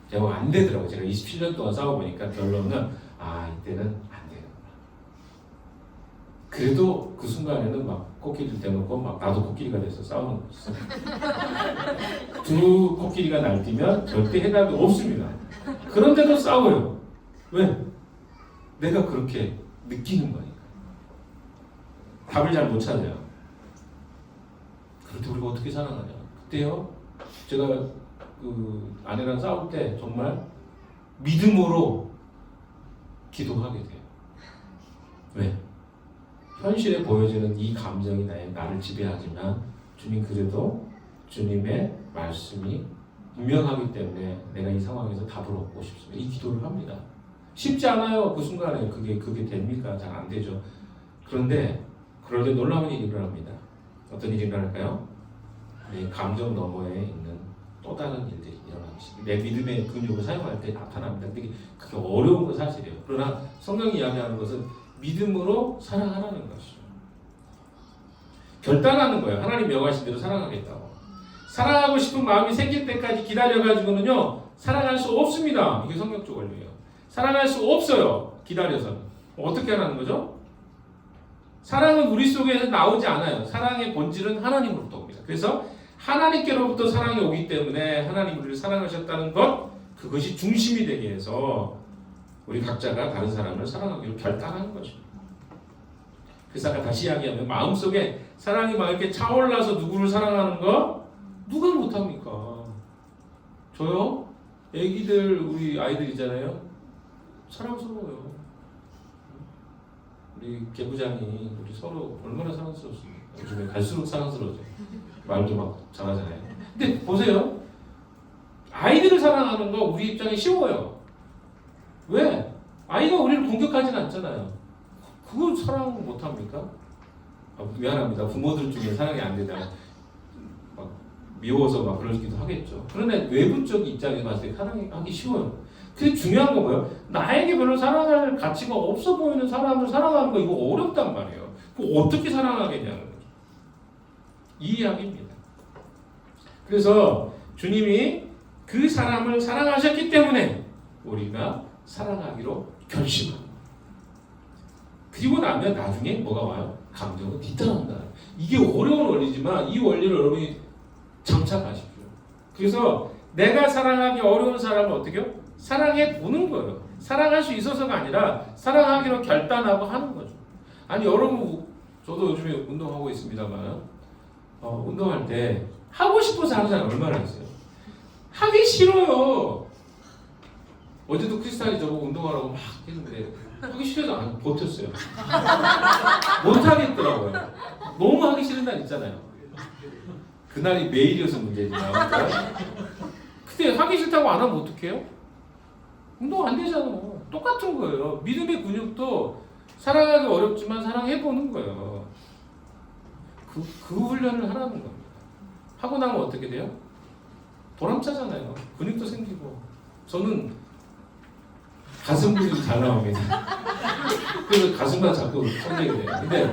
대화가 안 되더라고요. 제가 27년 동안 싸워보니까 결론은 이때는 안 되는구나. 그래도 그 순간에는 막 코끼리를 대놓고 막 나도 코끼리가 돼서 싸우는 거죠. 두 코끼리가 날뛰면 절대 해답이 없습니다. 그런데도 싸워요. 왜? 내가 그렇게 느끼는 거니까. 답을 잘 못 찾아요. 그럴 때 우리가 어떻게 살아가냐? 그때요, 제가 그 아내랑 싸울 때 정말 믿음으로 기도하게 돼요. 왜? 현실에 보여지는 이 감정이 나를 지배하지만 주님 그래도 주님의 말씀이 분명하기 때문에 내가 이 상황에서 답을 얻고 싶습니다. 이 기도를 합니다. 쉽지 않아요. 그 순간에 그게 됩니까? 잘 안 되죠. 그런데 그럴 때 놀라운 일이 일어납니다. 어떤 일이 일어날까요? 내 감정 너머에 있는 또 다른 일들이 일어나기 시작해요. 내 믿음의 근육을 사용할 때 나타납니다. 근데 그게 어려운 건 사실이에요. 그러나 성경이 이야기하는 것은 믿음으로 사랑하라는 것이죠. 결단하는 거예요. 하나님 명하신 대로 사랑하겠다고. 사랑하고 싶은 마음이 생길 때까지 기다려가지고는요, 사랑할 수 없습니다. 이게 성경적 원리예요. 사랑할 수 없어요. 기다려서는. 어떻게 하라는 거죠? 사랑은 우리 속에서 나오지 않아요. 사랑의 본질은 하나님으로부터 옵니다. 그래서 하나님께로부터 사랑이 오기 때문에 하나님 우리를 사랑하셨다는 것, 그것이 중심이 되게 해서 우리 각자가 다른 사람을 사랑하기로 결단하는 것입니다. 그래서 아까 다시 이야기하면 마음속에 사랑이 막 이렇게 차올라서 누구를 사랑하는 거 누가 못합니까? 저요? 애기들 우리 아이들 있잖아요. 사랑스러워요. 우리 개부장이 우리 서로 얼마나 사랑스럽습니까? 요즘에 갈수록 사랑스러워져요. 말도 막 잘하잖아요. 근데 보세요. 아이들을 사랑하는 거 우리 입장에 쉬워요. 왜? 아이가 우리를 공격하진 않잖아요. 그건 사랑 못합니까? 미안합니다. 부모들 중에 사랑이 안 되다 막 미워서 막 그러기도 하겠죠. 그러나 외부적 입장에서 봤을 때 사랑하기 쉬워요. 근데 중요한 건 뭐예요? 나에게 별로 사랑할 가치가 없어 보이는 사람을 사랑하는 거 이거 어렵단 말이에요. 그거 어떻게 사랑하겠냐는 거죠. 이 이야기입니다. 그래서 주님이 그 사람을 사랑하셨기 때문에 우리가 사랑하기로 결심합니다. 그리고 나면 나중에 뭐가 와요? 감정은 뒤따라온다. 이게 어려운 원리지만 이 원리를 여러분이 장착하십시오. 그래서 내가 사랑하기 어려운 사람은 어떻게 해요? 사랑해 보는 거예요. 사랑할 수 있어서가 아니라 사랑하기로 결단하고 하는 거죠. 아니 여러분, 저도 요즘에 운동하고 있습니다만 운동할 때 하고 싶어서 하는 사람이 얼마나 있어요? 하기 싫어요. 어제도 크리스탈이 저보고 운동하라고 막 했는데 하기 싫어서 안 버텼어요. 못 하겠더라고요. 너무 하기 싫은 날 있잖아요. 그날이 매일이어서 문제지만 근데 하기 싫다고 안 하면 어떡해요? 운동 안 되잖아요. 똑같은 거예요. 믿음의 근육도 사랑하기 어렵지만 사랑해보는 거예요. 그 훈련을 하라는 겁니다. 하고 나면 어떻게 돼요? 보람차잖아요. 근육도 생기고. 저는 가슴 근육이 잘 나옵니다. 그래서 가슴만 자꾸 성장이 돼요. 근데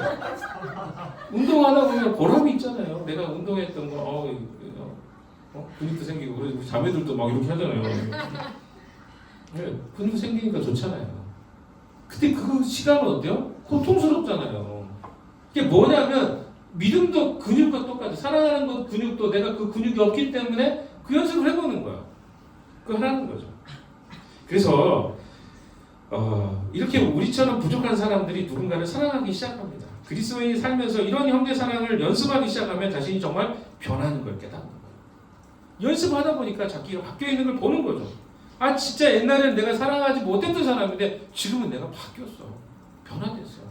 운동하다 보면 보람이 있잖아요. 내가 운동했던 거, 근육도 생기고, 그래서 우리 자매들도 막 이렇게 하잖아요. 네, 근육 생기니까 좋잖아요. 근데 그 시간은 어때요? 고통스럽잖아요. 이게 뭐냐면 믿음도 근육과 똑같아. 사랑하는 것 근육도 내가 그 근육이 없기 때문에 그 연습을 해보는 거야. 그거 하라는 거죠. 그래서 이렇게 우리처럼 부족한 사람들이 누군가를 사랑하기 시작합니다. 그리스도인이 살면서 이런 형제 사랑을 연습하기 시작하면 자신이 정말 변하는 걸 깨닫는 거예요. 연습하다 보니까 자기가 바뀌어 있는 걸 보는 거죠. 아 진짜 옛날에는 내가 사랑하지 못했던 사람인데 지금은 내가 바뀌었어. 변화됐어.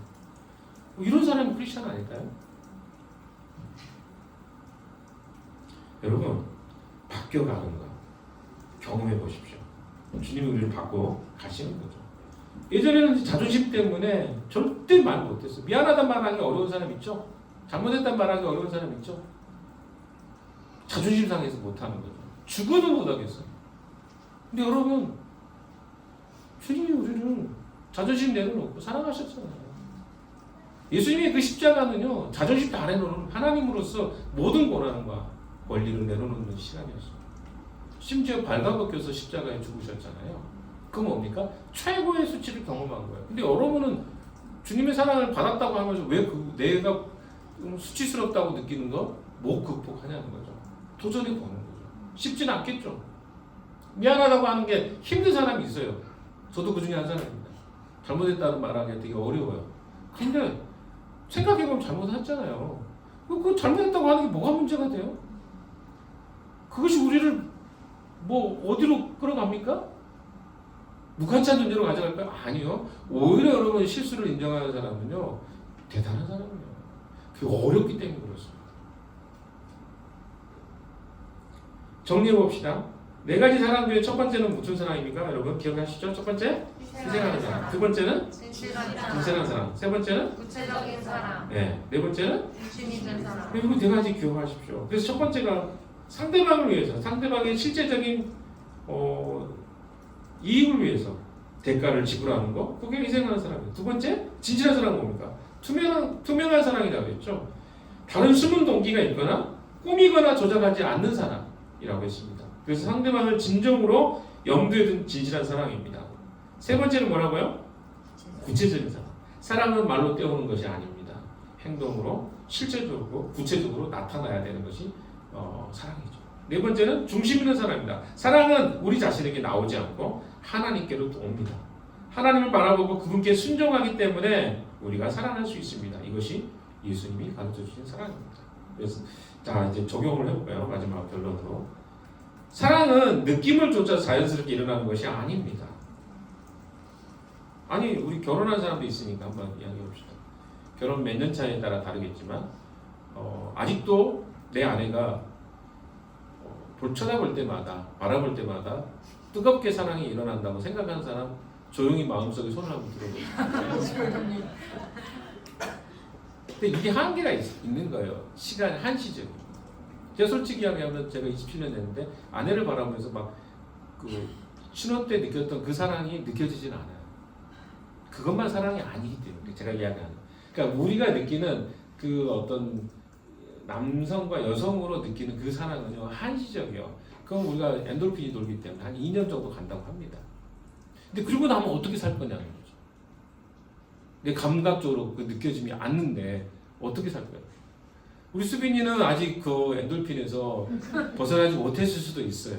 이런 사람이 크리스찬 아닐까요? 여러분 바뀌어가는 거 경험해 보십시오. 주님이 우리를 바꿔 가시는 거죠. 예전에는 자존심 때문에 절대 말 못했어. 미안하단 말하기 어려운 사람 있죠? 잘못했단 말하기 어려운 사람 있죠? 자존심 상해서 못하는 거죠. 죽어도 못하겠어요. 근데 여러분 주님이 우리를 자존심 내려놓고 사랑하셨잖아요. 예수님의 그 십자가는요 자존심 다 내려놓는 하나님으로서 모든 고난과 권리를 내려놓는 시간이었어요. 심지어 발가벗겨서 십자가에 죽으셨잖아요. 그 뭡니까? 최고의 수치를 경험한 거예요. 근데 여러분은 주님의 사랑을 받았다고 하면서 왜 내가 수치스럽다고 느끼는 거 못 극복하냐는 거죠. 도전해 보는 거죠. 쉽지는 않겠죠. 미안하다고 하는 게 힘든 사람이 있어요. 저도 그 중에 한 사람입니다. 잘못했다는 말하기 되게 어려워요. 근데 생각해보면 잘못했잖아요. 그 잘못했다고 하는 게 뭐가 문제가 돼요? 그것이 우리를 뭐 어디로 끌어갑니까? 무관찬 존재로 가져갈까요? 아니요. 오히려 여러분 실수를 인정하는 사람은요 대단한 사람이에요. 그게 어렵기 때문에 그렇습니다. 정리해 봅시다. 네 가지 사랑 중에 첫 번째는 무슨 사랑입니까? 여러분 기억하시죠? 첫 번째 희생하는 사랑. 두 번째는 진실한 사랑. 세 번째는
구체적인 사랑.
네 번째는
중심 있는 사랑.
이거 네 가지 기억하십시오. 그래서 첫 번째가 상대방을 위해서, 상대방의 실제적인 이익을 위해서 대가를 지불하는 거, 그게 희생하는 사람이에요. 두 번째, 진실한 사랑은 뭡니까? 투명한 사랑이라고 했죠. 다른 숨은 동기가 있거나 꾸미거나 조작하지 않는 사랑이라고 했습니다. 그래서 상대방을 진정으로 염두에 둔 진실한 사랑입니다. 세 번째는 뭐라고요? 구체적인 사랑. 사랑은 말로 때우는 것이 아닙니다. 행동으로 실제적으로 구체적으로 나타나야 되는 것이 사랑이죠. 네 번째는 중심 있는 사랑입니다. 사랑은 우리 자신에게 나오지 않고 하나님께로 옵니다. 하나님을 바라보고 그분께 순종하기 때문에 우리가 사랑할 수 있습니다. 이것이 예수님이 가르쳐 주신 사랑입니다. 그래서 자 이제 적용을 해볼까요? 마지막 결론으로. 사랑은 느낌을 쫓아 자연스럽게 일어나는 것이 아닙니다. 아니 우리 결혼한 사람도 있으니까 한번 이야기해 봅시다. 결혼 몇 년 차에 따라 다르겠지만 아직도 내 아내가 쳐다볼 때마다 바라볼 때마다 뜨겁게 사랑이 일어난다고 생각하는 사람 조용히 마음속에 손을 한번 들어보세요. 근데 이게 한계가 있는 거예요. 시간 한시적인. 제가 솔직히 이야기하면 제가 27년 됐는데 아내를 바라보면서 막 그 신혼 때 느꼈던 그 사랑이 느껴지진 않아요. 그것만 사랑이 아니기 때문에 제가 이야기하는. 그러니까 우리가 느끼는 그 어떤 남성과 여성으로 느끼는 그 사랑은요 한시적이요. 그럼 우리가 엔돌핀이 돌기 때문에 한 2년 정도 간다고 합니다. 근데 그러고 나면 어떻게 살 거냐는 거죠. 내 감각적으로 그 느껴짐이 않는데 어떻게 살 거예요? 우리 수빈이는 아직 그 엔돌핀에서 벗어나지 못했을 수도 있어요.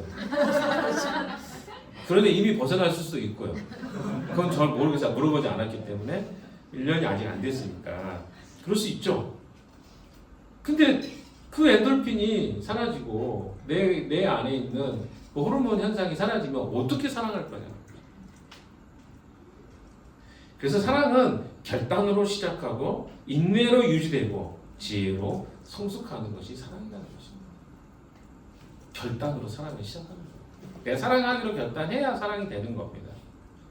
그런데 이미 벗어났을 수도 있고요. 그건 잘 모르겠어요. 물어보지 않았기 때문에 1년이 아직 안 됐으니까 그럴 수 있죠. 근데 그 엔돌핀이 사라지고 내 안에 있는 그 호르몬 현상이 사라지면 어떻게 사랑할 거냐. 그래서 사랑은 결단으로 시작하고 인내로 유지되고 지혜로 성숙하는 것이 사랑이라는 것입니다. 결단으로 사랑을 시작하는 거예요. 내가 사랑하기로 결단해야 사랑이 되는 겁니다.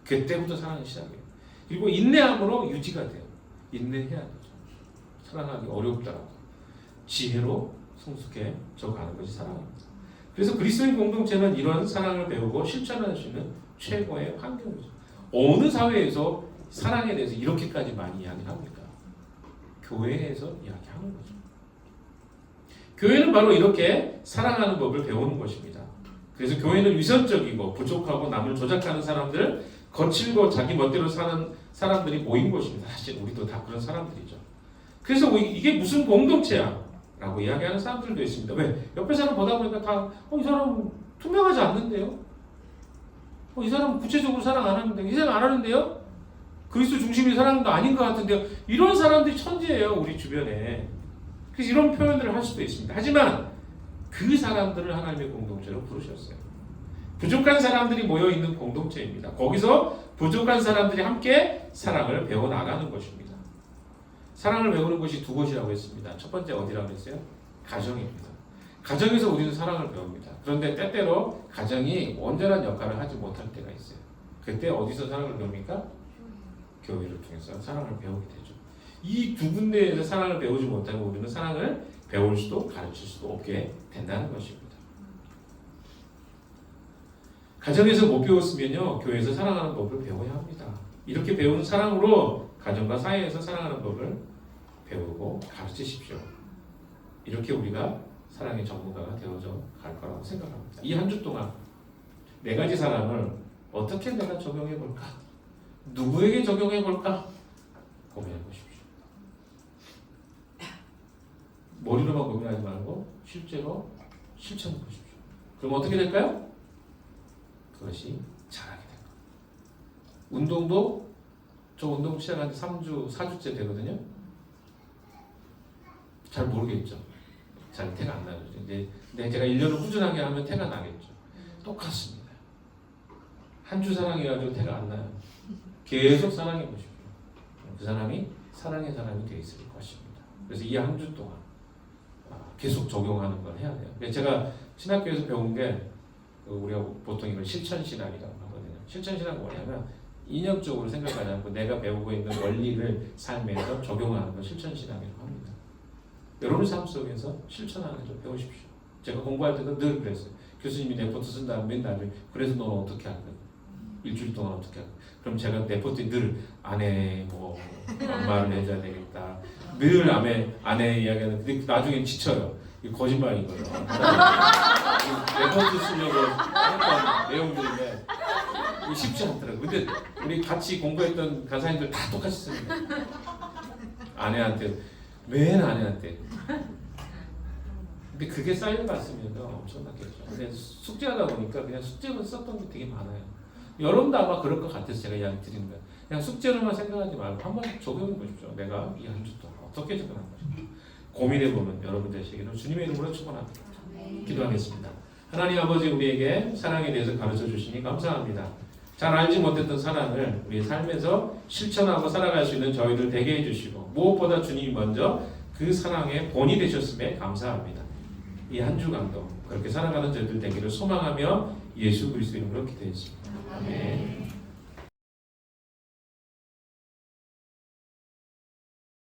그때부터 사랑이 시작해요. 그리고 인내함으로 유지가 돼요. 인내해야 되죠. 사랑하기 어렵더라도 지혜로 성숙해져 가는 것이 사랑입니다. 그래서 그리스도인 공동체는 이런 사랑을 배우고 실천할 수 있는 최고의 환경이죠. 어느 사회에서 사랑에 대해서 이렇게까지 많이 이야기를 합니까? 교회에서 이야기하는 거죠. 교회는 바로 이렇게 사랑하는 법을 배우는 것입니다. 그래서 교회는 위선적이고 부족하고 남을 조작하는 사람들, 거칠고 자기 멋대로 사는 사람들이 모인 곳입니다. 사실 우리도 다 그런 사람들이죠. 그래서 이게 무슨 공동체야? 라고 이야기하는 사람들도 있습니다. 왜? 옆에 사람 보다 보니까 다 이 사람 투명하지 않는데요? 이 사람 구체적으로 사랑 안 하는데 희생 안 하는데요? 그리스도 중심이 사랑도 아닌 것 같은데 이런 사람들이 천지예요 우리 주변에. 그래서 이런 표현들을 할 수도 있습니다. 하지만 그 사람들을 하나님의 공동체로 부르셨어요. 부족한 사람들이 모여 있는 공동체입니다. 거기서 부족한 사람들이 함께 사랑을 배워 나가는 것입니다. 사랑을 배우는 곳이 두 곳이라고 했습니다. 첫 번째 어디라고 했어요? 가정입니다. 가정에서 우리는 사랑을 배웁니다. 그런데 때때로 가정이 온전한 역할을 하지 못할 때가 있어요. 그때 어디서 사랑을 배웁니까? 교회를 통해서 사랑을 배우게 되죠. 이 두 군데에서 사랑을 배우지 못하고 우리는 사랑을 배울 수도 가르칠 수도 없게 된다는 것입니다. 가정에서 못 배웠으면요, 교회에서 사랑하는 법을 배워야 합니다. 이렇게 배운 사랑으로 가정과 사회에서 사랑하는 법을 배우고 가르치십시오. 이렇게 우리가 사랑의 전문가가 되어져 갈 거라고 생각합니다. 이 한 주 동안 네 가지 사랑을 어떻게 내가 적용해 볼까? 누구에게 적용해 볼까? 고민해 보십시오. 머리로만 고민하지 말고 실제로 실천해 보십시오. 그럼 어떻게 될까요? 그것이 잘하게 될 겁니다. 운동도 저 운동 시작한 지 3주, 4주째 되거든요. 잘 모르겠죠. 잘 태가 안 나죠. 이제 제가 1년을 꾸준하게 하면 태가 나겠죠. 똑같습니다. 한 주 사랑해가지고 태가 안 나요. 계속 사랑해 보십시오. 그 사람이 사랑의 사람이 되어 있을 것입니다. 그래서 이 한 주 동안 계속 적용하는 걸 해야 돼요. 제가 신학교에서 배운 게 우리가 보통 이걸 실천신학이라고 하거든요. 실천신학은 뭐냐면 이념적으로 생각하지 않고 내가 배우고 있는 원리를 삶에서 적용하는 걸 실천신학이라고 합니다. 여러분 삶 속에서 실천하는 걸 배우십시오. 제가 공부할 때도 늘 그랬어요. 교수님이 레포트 쓴다면 맨날 그래서 너는 어떻게 할 거야? 일주일 동안 어떻게 할 거야? 그럼 제가 레포트에 늘 아내 뭐 엄마를 해줘야 되겠다. 늘 아내 이야기하는. 근데 나중에 지쳐요. 이거 거짓말이거든요. 레포트 쓰려고 했던 내용들인데 이게 쉽지 않더라고요. 근데 우리 같이 공부했던 간사님들 다 똑같이 씁니다. 아내한테 맨 아내한테. 근데 그게 쌓여갔으면 엄청났겠죠. 근데 숙제하다 보니까 그냥 숙제로 썼던 게 되게 많아요. 여러분도 아마 그럴 것 같아서 제가 이야기 드리는 거예요. 그냥 숙제로만 생각하지 말고 한번 적용해 보십시오. 내가 이 한 주 동안 어떻게 적용한 것인가. 고민해 보면 여러분 되시기를 주님의 이름으로 축원합니다. 기도하겠습니다. 하나님 아버지 우리에게 사랑에 대해서 가르쳐 주시니 감사합니다. 잘 알지 못했던 사랑을 우리의 삶에서 실천하고 살아갈 수 있는 저희들 되게 해주시고 무엇보다 주님이 먼저 그 사랑의 본이 되셨음에 감사합니다. 이 한 주간도 그렇게 살아가는 저희들 되기를 소망하며 예수 그리스도 이름으로 기도했습니다. 아멘.